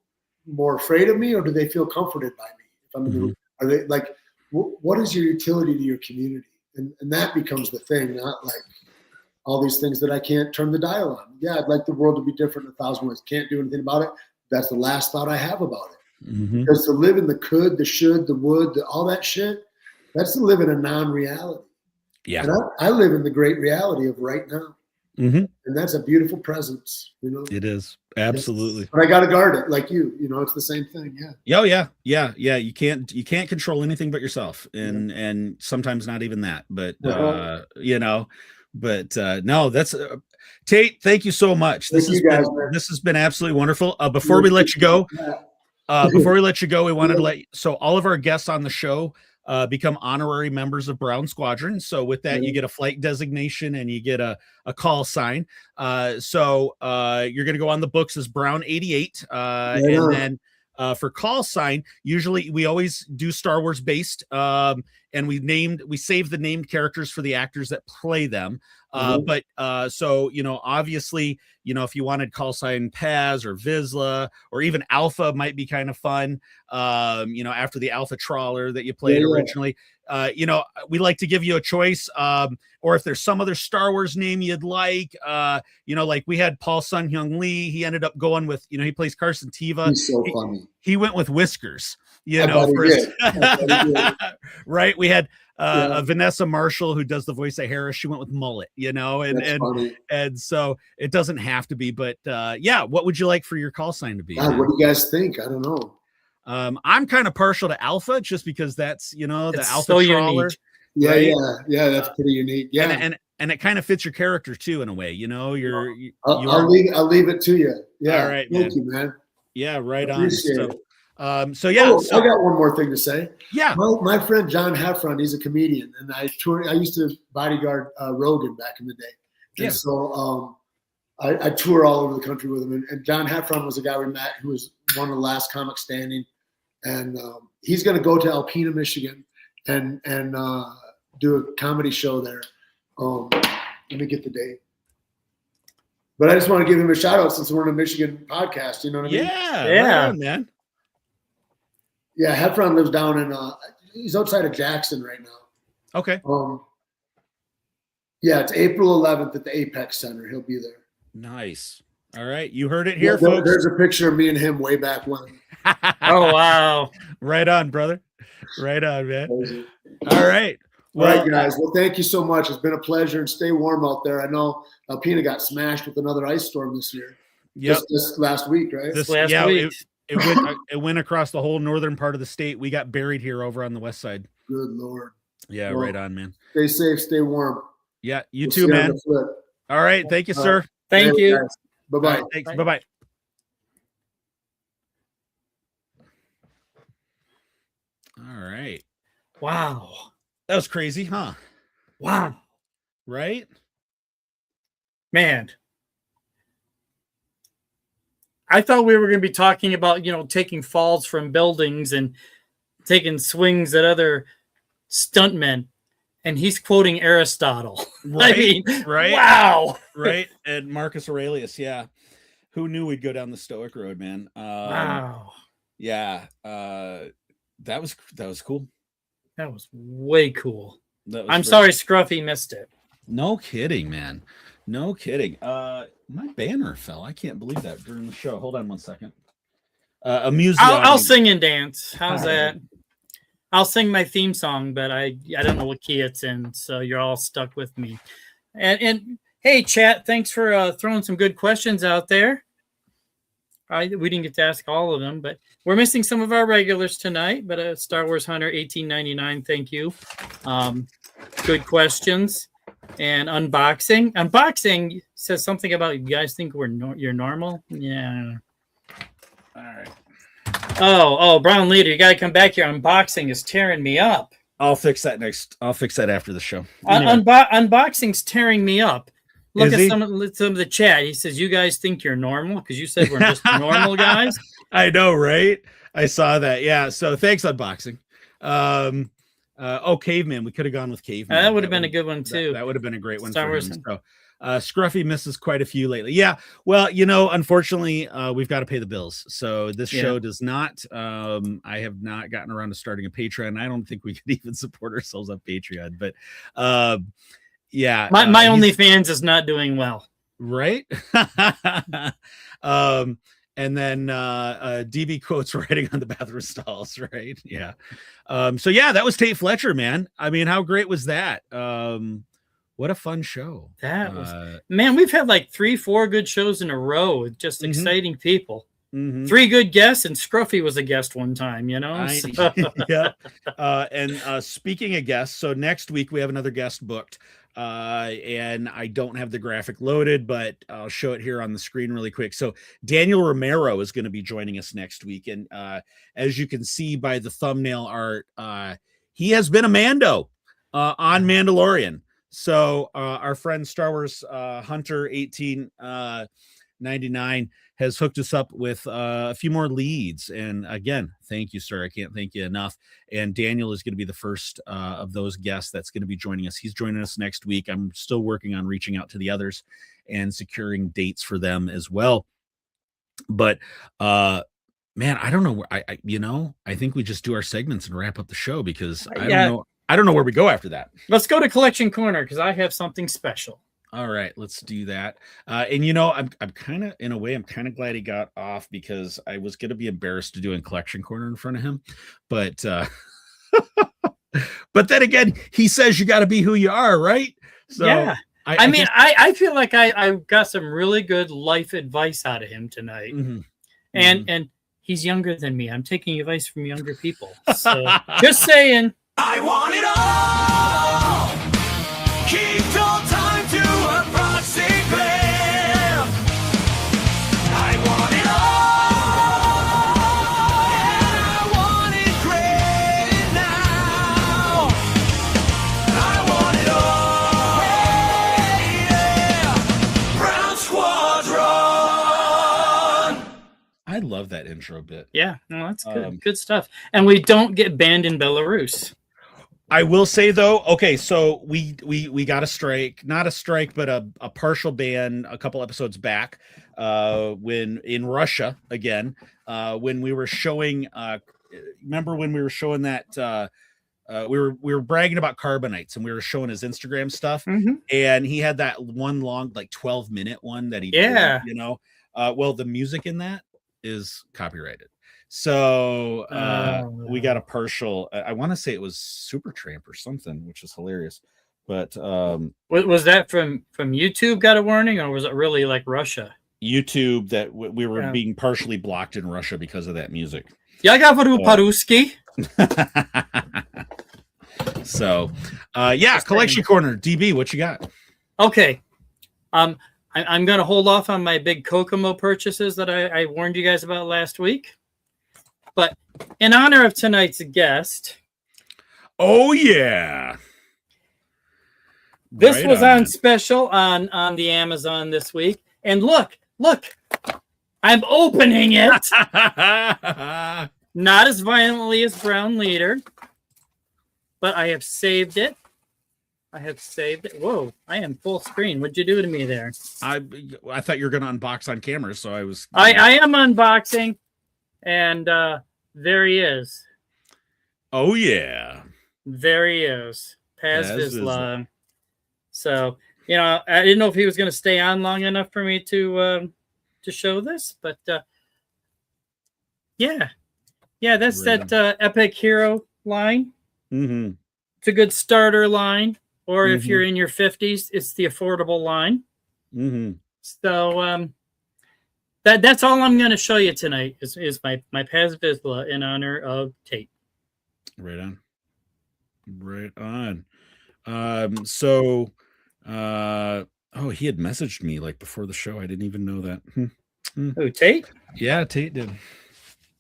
more afraid of me or do they feel comforted by me? If I'm in the room, are they like, what is your utility to your community? And that becomes the thing, not like all these things that I can't turn the dial on. Yeah, I'd like the world to be different in 1,000 ways. Can't do anything about it. That's the last thought I have about it. Because to live in the could, the should, the would, all that shit, that's to live in a non-reality. Yeah. And I live in the great reality of right now. And that's a beautiful presence, you know. It is. Absolutely. But I got to guard it like you know, it's the same thing. Yeah. Oh yeah. You can't control anything but yourself. And sometimes not even that, but you know, but no, that's Tait. Thank you so much. This has been absolutely wonderful. Before we let you go, we wanted to so all of our guests on the show become honorary members of Brown Squadron. So with that, you get a flight designation and you get a call sign. So you're going to go on the books as Brown 88. And then for call sign, usually we always do Star Wars based. And we save the named characters for the actors that play them. But so, you know, obviously, you know, if you wanted call sign Paz or Vizla or even Alpha might be kind of fun. You know, after the Alpha Trawler that you played originally, you know, we like to give you a choice. Or if there's some other Star Wars name you'd like, you know, like we had Paul Sun-Hyung Lee. He ended up going with, you know, he plays Carson Teva. He's so funny. He went with whiskers, you know, right. We had Vanessa Marshall, who does the voice of Hera. She went with mullet, you know, and so it doesn't have to be, but yeah. What would you like for your call sign to be? God, what do you guys think? I don't know. I'm kind of partial to Alpha just because that's, you know, the Alpha so Trawler. Unique. Yeah. That's pretty unique. Yeah. And it kind of fits your character too, in a way, you know, I'll leave it to you. Yeah. All right. Thank you, man. Yeah. Right on. So yeah. I got one more thing to say. Yeah. My friend John Heffron, he's a comedian, and I used to bodyguard Rogan back in the day. And so I tour all over the country with him. And John Heffron was a guy we met who was one of the last comics standing. And he's going to go to Alpena, Michigan and do a comedy show there. Let me get the date. But I just want to give him a shout out since we're in a Michigan podcast. You know what I mean? Yeah. Right, man. Yeah, Heffron lives down in he's outside of Jackson right now. Okay. Yeah, it's April 11th at the Apex Center. He'll be there. Nice. All right, you heard it here, folks. There's a picture of me and him way back when. Oh wow! Right on, brother. Right on, man. All right. Well, all right, guys. Well, thank you so much. It's been a pleasure, and stay warm out there. I know Alpena got smashed with another ice storm this year. Yep. This last week, right? Last week. It went across the whole northern part of the state. We got buried here over on the west side. Good Lord. Yeah, right on, man. Stay safe, stay warm. Yeah, you too, man. All right. Thank you, sir. Thank you. Bye-bye. Thanks. Bye-bye. All right. Wow. That was crazy, huh? Wow. Right? Man. I thought we were going to be talking about, taking falls from buildings and taking swings at other stuntmen. And he's quoting Aristotle. Right, right. Wow. Right. And Marcus Aurelius. Yeah. Who knew we'd go down the Stoic road, man? Wow. Yeah. That was cool. That was way cool. I'm great. sorry Scruffy missed it. No kidding, man. No kidding. My banner fell. I can't believe that during the show. Hold on one second. I'll sing and dance. How's that? I'll sing my theme song, but I don't know what key it's in, so you're all stuck with me. And hey, chat, thanks for throwing some good questions out there. We didn't get to ask all of them, but we're missing some of our regulars tonight. But Star Wars Hunter 1899, thank you. Good questions. And unboxing. Unboxing says something about you guys think you're normal. Yeah. All right. Oh, Brown Leader, you got to come back here. Unboxing is tearing me up. I'll fix that next. I'll fix that after the show. Anyway. Unboxing's tearing me up. Look at some of the chat. He says, you guys think you're normal because you said we're just normal guys. I know, right? I saw that. Yeah. So thanks, Unboxing. Caveman. We could have gone with Caveman. That would have been a good one too. That would have been a great one. Star for Wars. him. So, Scruffy misses quite a few lately. Yeah. Well, unfortunately, we've got to pay the bills. So this show does not. I have not gotten around to starting a Patreon. I don't think we could even support ourselves on Patreon. But yeah, my OnlyFans is not doing well. Right. And then DB quotes writing on the bathroom stalls, right? Yeah. So yeah, that was Tait Fletcher, man. I mean, how great was that? What a fun show. That was, man, we've had like 3-4 good shows in a row with just exciting people. 3 good guests, and Scruffy was a guest one time, Yeah. And speaking of guests, so next week we have another guest booked. And I don't have the graphic loaded, but I'll show it here on the screen really quick. So Daniel Romero is going to be joining us next week. And as you can see by the thumbnail art, he has been a Mando on Mandalorian. So our friend Star Wars Hunter 1899 has hooked us up with a few more leads. And again, thank you, sir. I can't thank you enough. And Daniel is going to be the first of those guests that's going to be joining us. He's joining us next week. I'm still working on reaching out to the others and securing dates for them as well. But man, I don't know where I think we just do our segments and wrap up the show because I don't know where we go after that. Let's go to Collection Corner because I have something special. All right, let's do that. And I'm kind of, in a way, I'm kind of glad he got off because I was going to be embarrassed to do in Collection Corner in front of him. But but then again, he says you got to be who you are, right? So yeah. I feel like I got some really good life advice out of him tonight. And he's younger than me. I'm taking advice from younger people. So just saying. I want it all. Keep your time to a proxy gram. I want it all. And I want it great now. I want it all. Yeah. Brown Squadron. I love that intro bit. Yeah, no, that's good. Good stuff. And we don't get banned in Belarus. I will say though, okay, so we got a strike, not a strike, but a partial ban a couple episodes back, when in Russia again, when we were showing, remember when we were showing that, we were bragging about Carbonites and we were showing his Instagram stuff, and he had that one long, like 12-minute one that he did, well, the music in that is copyrighted. So we got a partial, I want to say it was Supertramp or something, which is hilarious. But was that from YouTube got a warning, or was it really like Russia? YouTube, that we were being partially blocked in Russia because of that music. Я говорю по-русски. So Collection Corner. DB, what you got? Okay. I'm going to hold off on my big Kokomo purchases that I warned you guys about last week. But in honor of tonight's guest, Oh yeah. This Right was on, on man. special on the Amazon this week. And look, I'm opening it. Not as violently as Brown Leader, but I have saved it. Whoa, I am full screen. What'd you do to me there? I thought you were going to unbox on camera, so I was. I am unboxing, and there he is. Oh yeah. There he is, Paz Paz Vizla. Vizla. So, I didn't know if he was going to stay on long enough for me to show this, but yeah, that's Right that epic hero line. Mm-hmm. It's a good starter line, or if Mhm. you're in your 50s, it's the affordable line. Mm-hmm. So that's all I'm going to show you tonight is my Paz Vizla in honor of Tait. Right on. Oh, he had messaged me like before the show. I didn't even know that. Who, Tait? Yeah, Tait did.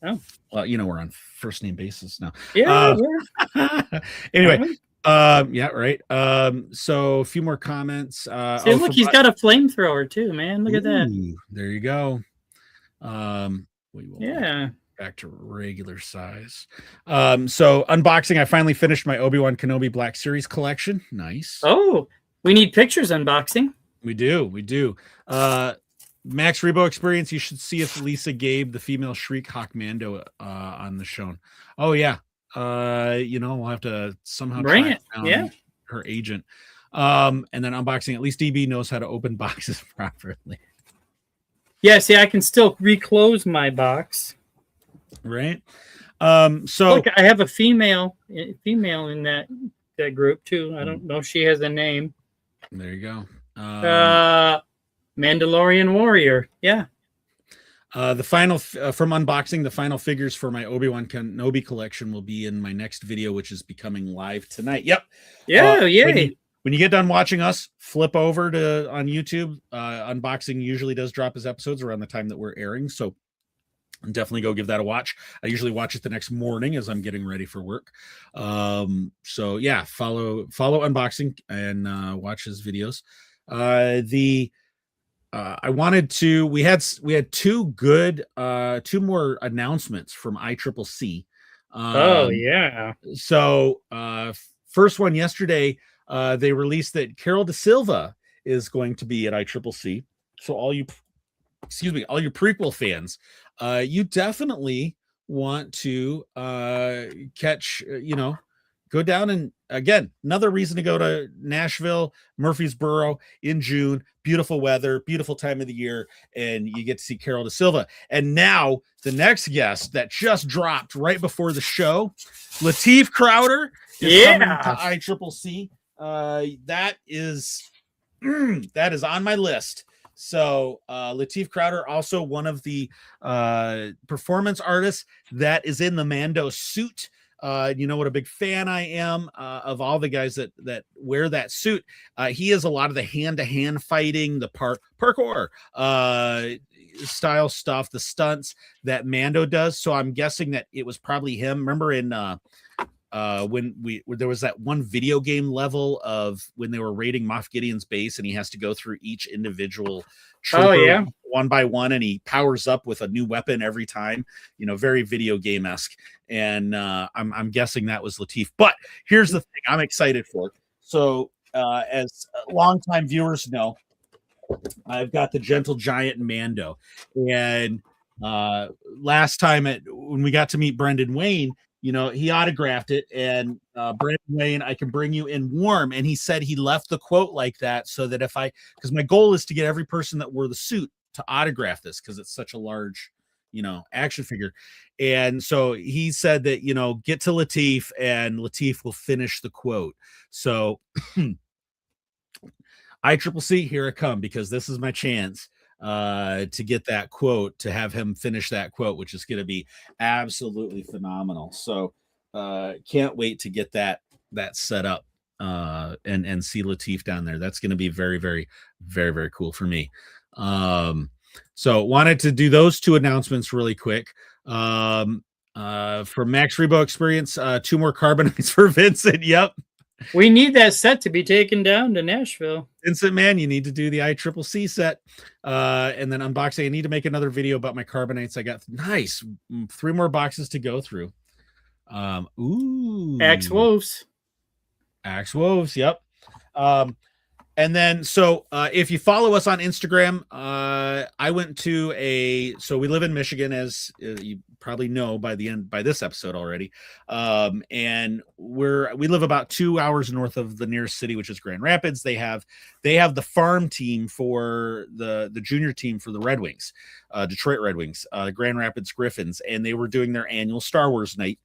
Oh. Well, we're on first name basis now. Yeah. Anyway, yeah, right. So a few more comments. See, look, he's got a flamethrower too, man. Look at that. Ooh, there you go. We will back to regular size. So unboxing, I finally finished my Obi-Wan Kenobi Black Series collection. Nice. Oh, we need pictures unboxing. We do. Max Rebo experience. You should see if Lisa Gabe, the female Shriek Hawk Mando, on the show. Oh yeah. We'll have to somehow bring track it. down Yeah. her agent. And then unboxing. At least DB knows how to open boxes properly. Yeah. See, I can still reclose my box. Right. So look, I have a female in that group too. I don't know if she has a name. There you go. Mandalorian Warrior. Yeah. The final from unboxing, the final figures for my Obi-Wan Kenobi collection will be in my next video, which is becoming live tonight. Yep. Yeah. Yay. When you get done watching us, flip over on YouTube. Unboxing usually does drop his episodes around the time that we're airing. So definitely go give that a watch. I usually watch it the next morning as I'm getting ready for work. So yeah, follow unboxing and watch his videos. We had two more announcements from ICCC. So first one yesterday, they released that Carol De Silva is going to be at ICCC. So all you prequel fans, you definitely want to go down, and again, another reason to go to Nashville, Murfreesboro in June. Beautiful weather, beautiful time of the year, and you get to see Carol De Silva. And now the next guest that just dropped right before the show, Lateef Crowder is coming to ICCC. That is on my list. So Lateef Crowder, also one of the performance artists that is in the Mando suit. You know what a big fan I am of all the guys that wear that suit. He is a lot of the hand-to-hand fighting, the parkour style stuff, the stunts that Mando does. So I'm guessing that it was probably him. Remember in when there was that one video game level of when they were raiding Moff Gideon's base, and he has to go through each individual trooper one by one, and he powers up with a new weapon every time. Very video game-esque. And I'm guessing that was Lateef. But here's the thing I'm excited for. So as longtime viewers know, I've got the Gentle Giant Mando. And last time when we got to meet Brendan Wayne, he autographed it, and Brendan Wayne, I can bring you in warm. And he said he left the quote like that so that because my goal is to get every person that wore the suit to autograph this, because it's such a large, action figure. And so he said that, get to Lateef and Lateef will finish the quote. So ICCC, here I come, because this is my chance to get that quote, to have him finish that quote, which is going to be absolutely phenomenal. So can't wait to get that set up and see Lateef down there. That's going to be very, very, very, very cool for me. So wanted to do those two announcements really quick. From Max Rebo Experience, 2 more Carbonites for Vincent. Yep. We need that set to be taken down to Nashville. Vincent, man, you need to do the ICCC set. And then unboxing. I need to make another video about my Carbonites. I got 3 more boxes to go through. Axe Wolves. Yep. And then, so if you follow us on Instagram, I went to so we live in Michigan, as you probably know by this episode already. And we live about 2 hours north of the nearest city, which is Grand Rapids. They have the farm team for the junior team for the Red Wings, Detroit Red Wings, Grand Rapids Griffins, and they were doing their annual Star Wars night.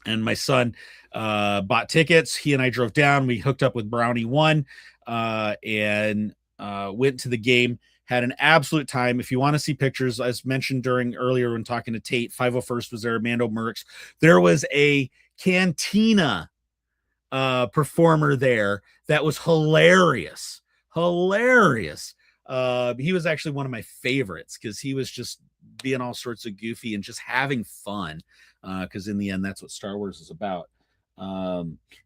And my son bought tickets. He and I drove down. We hooked up with Brownie One and went to the game. Had an absolute time. If you want to see pictures, as mentioned earlier when talking to Tait, 501st was there, Mando Merckx. There was a cantina performer there that was hilarious. He was actually one of my favorites because he was just being all sorts of goofy and just having fun. Because in the end, that's what Star Wars is about.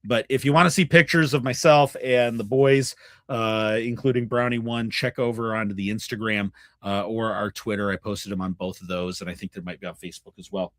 But if you want to see pictures of myself and the boys, including Brownie One, check over onto the Instagram or our Twitter. I posted them on both of those, and I think they might be on Facebook as well.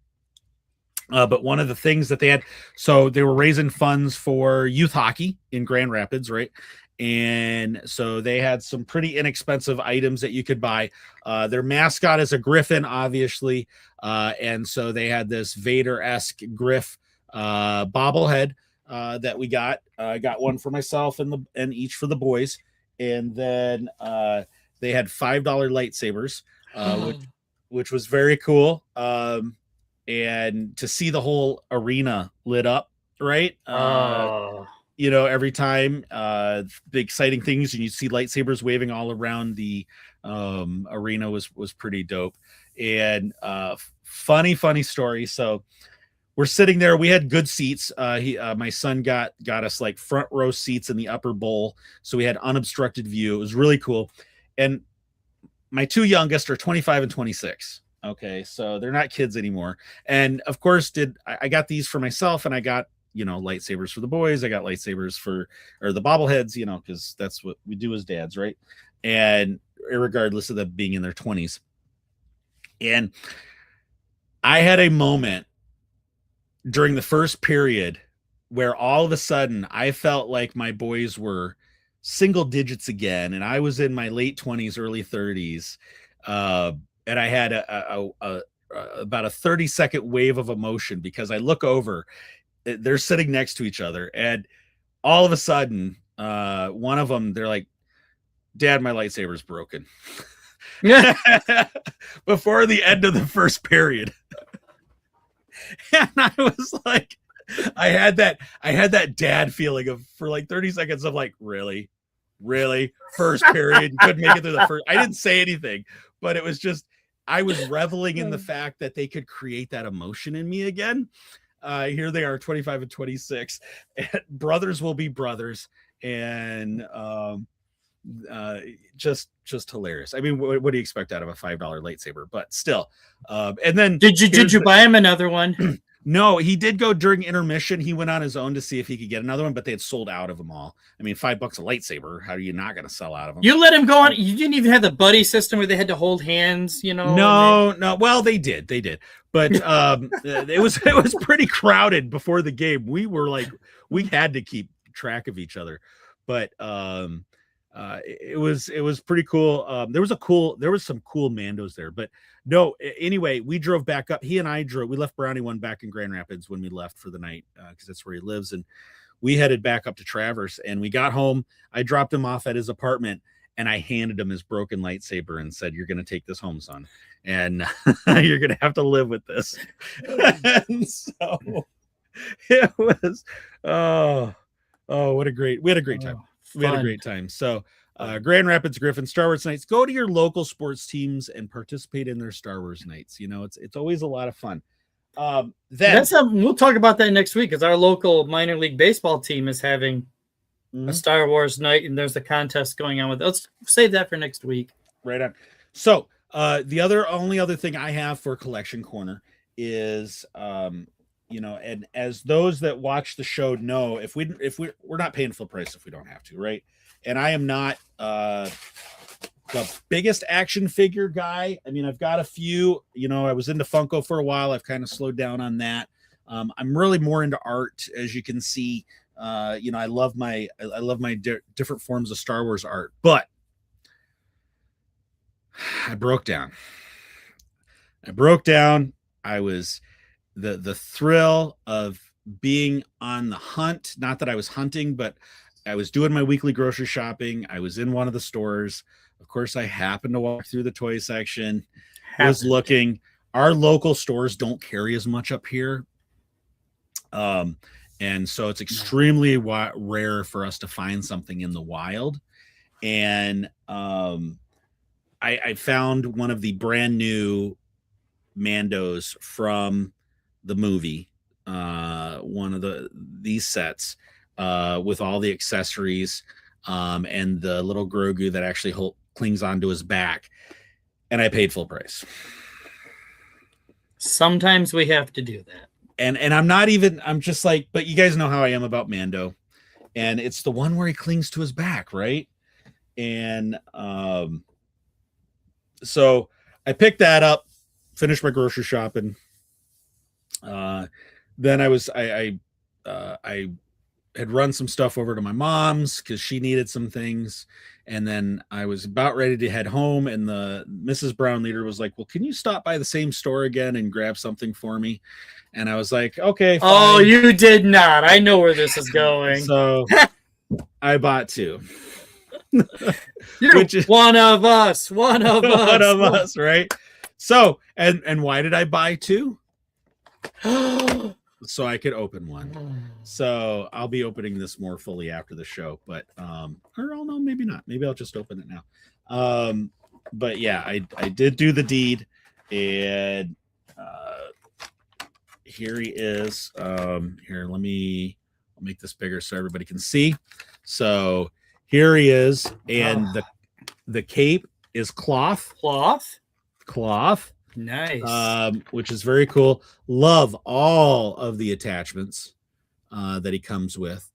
But one of the things that they had, so they were raising funds for youth hockey in Grand Rapids, right? And so they had some pretty inexpensive items that you could buy. Their mascot is a griffin, obviously. And so they had this Vader-esque Griff bobblehead that we got. I got one for myself and each for the boys. And then they had $5 lightsabers, which was very cool. And to see the whole arena lit up, right? Every time the exciting things, and you see lightsabers waving all around the arena was pretty dope. And funny story. So we're sitting there. We had good seats. My son got us like front row seats in the upper bowl, so we had unobstructed view. It was really cool. And my 2 youngest are 25 and 26. Okay, so they're not kids anymore. And of course, I got these for myself, and I got lightsabers for the boys. I got lightsabers for the bobbleheads, because that's what we do as dads, right? And regardless of them being in their 20s. And I had a moment during the first period where all of a sudden I felt like my boys were single digits again, and I was in my late 20s, early 30s, and I had about a 30-second wave of emotion because I look over, they're sitting next to each other, and all of a sudden, one of them, they're like, "Dad, my lightsaber's broken." Before the end of the first period. And I was like, I had that dad feeling for like 30 seconds of like, really first period, couldn't make it through the first. I didn't say anything, but it was just, I was reveling in the fact that they could create that emotion in me again. Here they are, 25 and 26. And brothers will be brothers, and just hilarious. I mean, what do you expect out of a $5 lightsaber? But still, and then did you buy him another one? No, he did go during intermission. He went on his own to see if he could get another one, but they had sold out of them all. I mean, $5 a lightsaber. How are you not going to sell out of them? You let him go on. You didn't even have the buddy system where they had to hold hands, No. Well, they did, but it was pretty crowded before the game. We were like, we had to keep track of each other, but it was pretty cool. There was some cool Mandos there, but no, anyway, we drove back up. He and I we left Brownie One back in Grand Rapids when we left for the night, because that's where he lives. And we headed back up to Traverse, and we got home. I dropped him off at his apartment, and I handed him his broken lightsaber and said, "You're going to take this home, son, and you're going to have to live with this." And so it was, we had a great time. We had a great time. So Grand Rapids Griffin Star Wars nights, go to your local sports teams and participate in their Star Wars nights. It's always a lot of fun. We'll talk about that next week, because our local minor league baseball team is having a Star Wars night, and there's a contest going on with it. Let's save that for next week. Right on. So the only other thing I have for Collection Corner is, and as those that watch the show know, if we're not paying full price if we don't have to, right? And I am not the biggest action figure guy. I mean, I've got a few. I was into Funko for a while. I've kind of slowed down on that. I'm really more into art, as you can see. I love my different forms of Star Wars art, but I broke down. I was the thrill of being on the hunt. Not that I was hunting, but I was doing my weekly grocery shopping. I was in one of the stores. Of course, I happened to walk through the toy section. Was looking. Our local stores don't carry as much up here. And so it's extremely rare for us to find something in the wild. And I found one of the brand new Mandos from the movie, one of these sets, with all the accessories, and the little Grogu that actually clings onto his back. And I paid full price. Sometimes we have to do that. And I'm just like, but you guys know how I am about Mando. And it's the one where he clings to his back, right? And so I picked that up, finished my grocery shopping. Then I had run some stuff over to my mom's because she needed some things. And then I was about ready to head home, and the Mrs. Brown leader was like, well, can you stop by the same store again and grab something for me? And I was like, okay, fine. Oh, you did not. I know where this is going. So I bought two. You're one of us, right? So, and why did I buy two? So I could open one. So I'll be opening this more fully after the show, but or no, maybe not. Maybe I'll just open it now. But yeah, I did do the deed, and here he is. Here, I'll make this bigger so everybody can see. So here he is, and the cape is cloth. Nice. Which is very cool. Love all of the attachments that he comes with,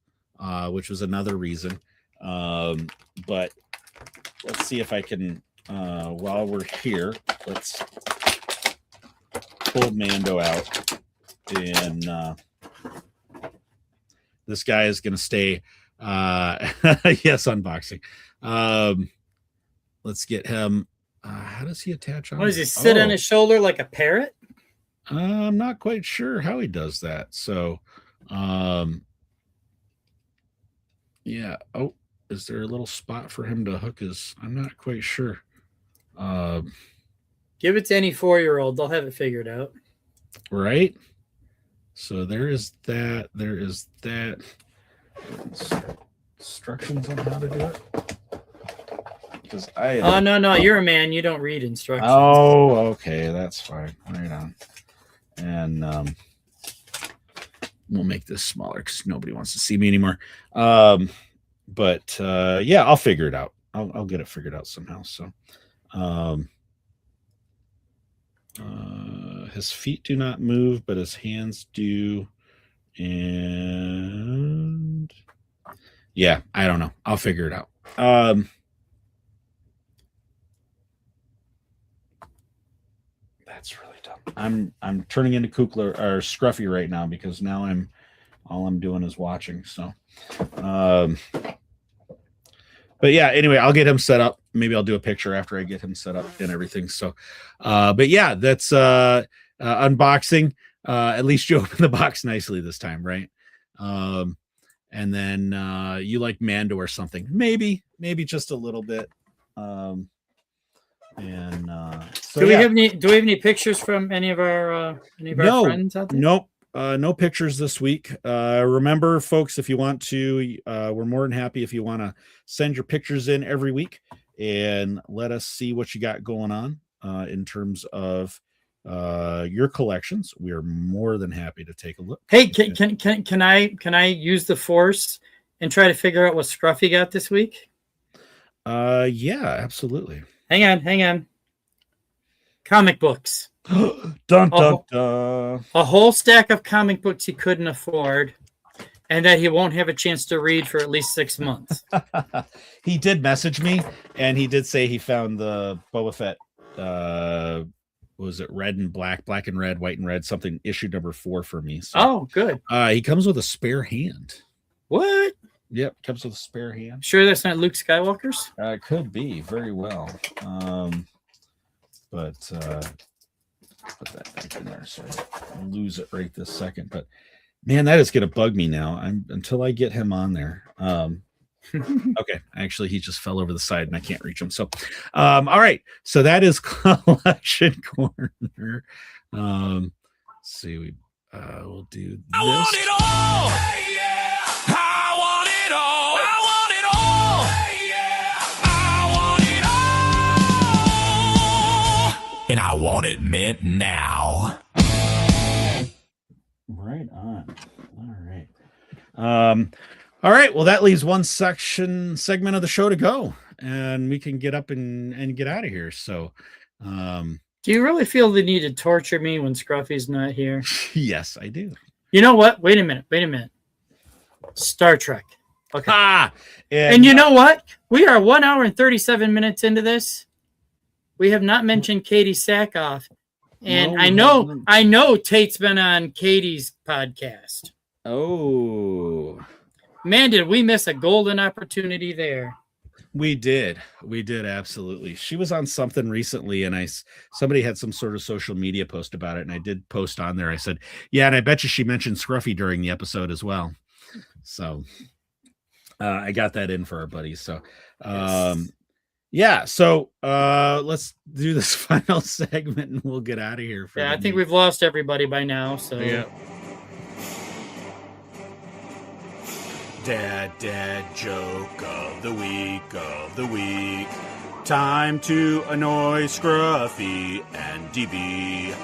which was another reason. But let's see if I can, while we're here, let's pull Mando out. And this guy is going to stay. Yes, unboxing. Let's get him. How does he attach on? What does he sit on his shoulder like a parrot? I'm not quite sure how he does that. So, yeah. Oh, is there a little spot for him to hook his? I'm not quite sure. Give it to any 4-year-old. They'll have it figured out. Right. So there is that. There is that. Instructions on how to do it. Because no, you're a man. You don't read instructions. Oh, okay, that's fine. Right on. And we'll make this smaller because nobody wants to see me anymore. But yeah, I'll figure it out. I'll get it figured out somehow. So, his feet do not move, but his hands do. And yeah, I don't know. I'll figure it out. That's really dumb. I'm turning into Kukla or Scruffy right now because now all I'm doing is watching. So, but yeah, anyway, I'll get him set up. Maybe I'll do a picture after I get him set up and everything. So, but yeah, that's unboxing. At least you opened the box nicely this time, right? And then you like Mando or something, maybe just a little bit. So do we have any pictures from any of our friends out there? Nope. No pictures this week. Remember, folks, if you want to, we're more than happy if you want to send your pictures in every week and let us see what you got going on in terms of your collections. We are more than happy to take a look. Hey, can I use the Force and try to figure out what Scruffy got this week? Yeah, absolutely. Hang on. Comic books. Dun, Oh. dun. A whole stack of comic books he couldn't afford, and that he won't have a chance to read for at least 6 months. He did message me, and he did say he found the Boba Fett. What was it? Red and black, black and red, white and red, something issue number 4 for me. So, Oh, good. he comes with a spare hand. What? Yep, comes with a spare hand. Sure that's not Luke Skywalker's? It could be very well. But put that back in there so I don't lose it right this second. But man, that is gonna bug me now. Until I get him on there. Okay, actually he just fell over the side and I can't reach him. So all right, so that is collection corner. Let's see, we'll do this. I want it all. Hey, yeah. I want it all. I want it all. Hey, yeah. I want it all. And I want it mint now. Right on. All right. Well, that leaves one segment of the show to go, and we can get up and get out of here. So, Do you really feel the need to torture me when Scruffy's not here? yes, I do. You know what? Wait a minute. Star Trek. Okay. And you know what? We are 1 hour and 37 minutes into this. We have not mentioned Katie Sackhoff. And No, I know Tate's been on Katie's podcast. Oh, Man, did we miss a golden opportunity there. we did. Absolutely. She was on something recently, and somebody had some sort of social media post about it, and I did post on there. I said, yeah, and I bet you she mentioned Scruffy during the episode as well. So I got that in for our buddies. So yeah, so let's do this final segment and we'll get out of here. I think we've lost everybody by now. So yeah. Dad joke of the week. Time to annoy Scruffy and DB.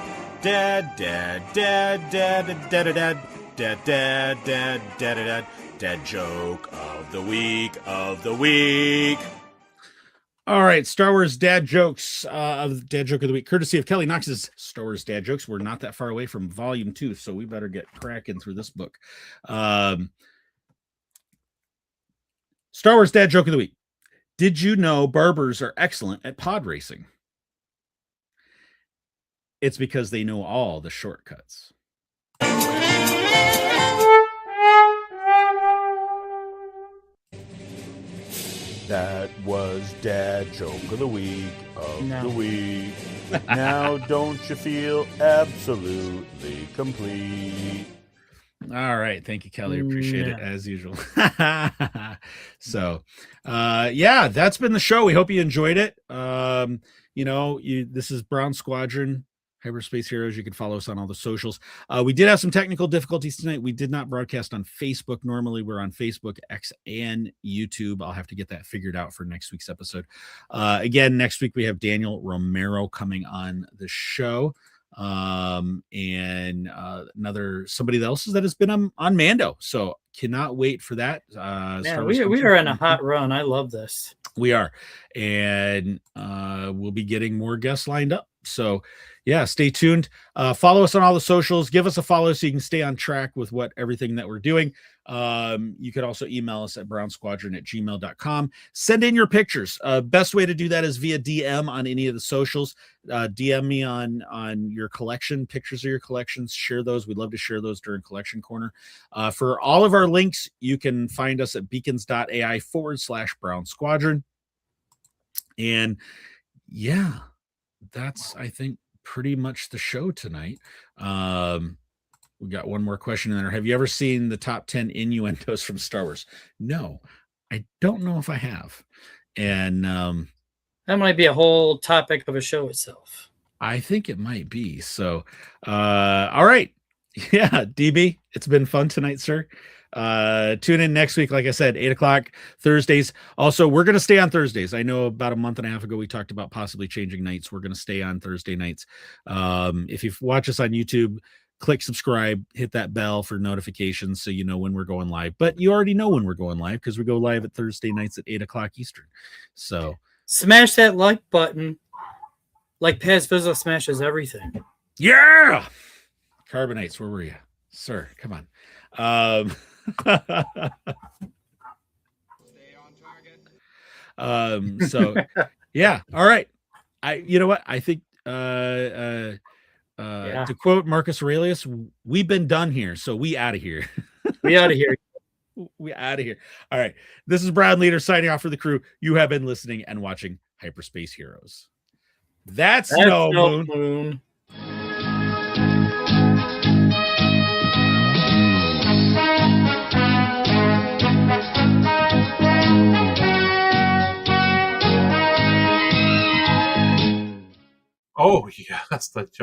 Dad joke of the week. All right, Star Wars dad jokes of Dad Joke of the Week, courtesy of Kelly Knox's Star Wars Dad Jokes. We're not that far away from Volume 2, so we better get cracking through this book. Star Wars Dad Joke of the Week. Did you know barbers are excellent at pod racing? It's because they know all the shortcuts. That was Dad Joke of the Week the week. Now don't you feel absolutely complete? All right. Thank you, Kelly. Appreciate it as usual. So, yeah, that's been the show. We hope you enjoyed it. This is Brown Squadron, Hyperspace Heroes. You can follow us on all the socials. We did have some technical difficulties tonight. We did not broadcast on Facebook. Normally we're on Facebook, X, and YouTube. I'll have to get that figured out for next week's episode. Again, next week we have Daniel Romero coming on the show. And another somebody else that has been on Mando. So cannot wait for that. We are in a hot run. I love this. We are. And we'll be getting more guests lined up. So yeah, stay tuned. Follow us on all the socials. Give us a follow so you can stay on track with everything that we're doing. You could also email us at brownsquadron@gmail.com. Send in your pictures. Best way to do that is via DM on any of the socials. DM me on your collection, pictures of your collections. Share those. We'd love to share those during Collection Corner. For all of our links, you can find us at beacons.ai/Brown Squadron. And yeah, that's, I think, pretty much the show tonight. We got one more question in there. Have you ever seen the top 10 innuendos from Star Wars? No, I don't know if I have. And that might be a whole topic of a show itself. I think it might be. So, all right. Yeah, DB, it's been fun tonight, sir. Tune in next week, like I said, 8:00 Thursdays. Also, we're going to stay on Thursdays. I know about a month and a half ago we talked about possibly changing nights. We're going to stay on Thursday nights. If you watch us on YouTube, click subscribe, hit that bell for notifications so you know when we're going live. But you already know when we're going live because we go live at Thursday nights at 8:00 Eastern. So smash that like button like Paz Vizla smashes everything. Yeah. Carbonites, where were you? Sir, come on. So yeah, all right. You know what? I think to quote Marcus Aurelius, we've been done here, so we out of here. We out of here. We out of here. All right. This is Brad Leader signing off for the crew. You have been listening and watching Hyperspace Heroes. That's no moon. Oh, yeah, that's the judge.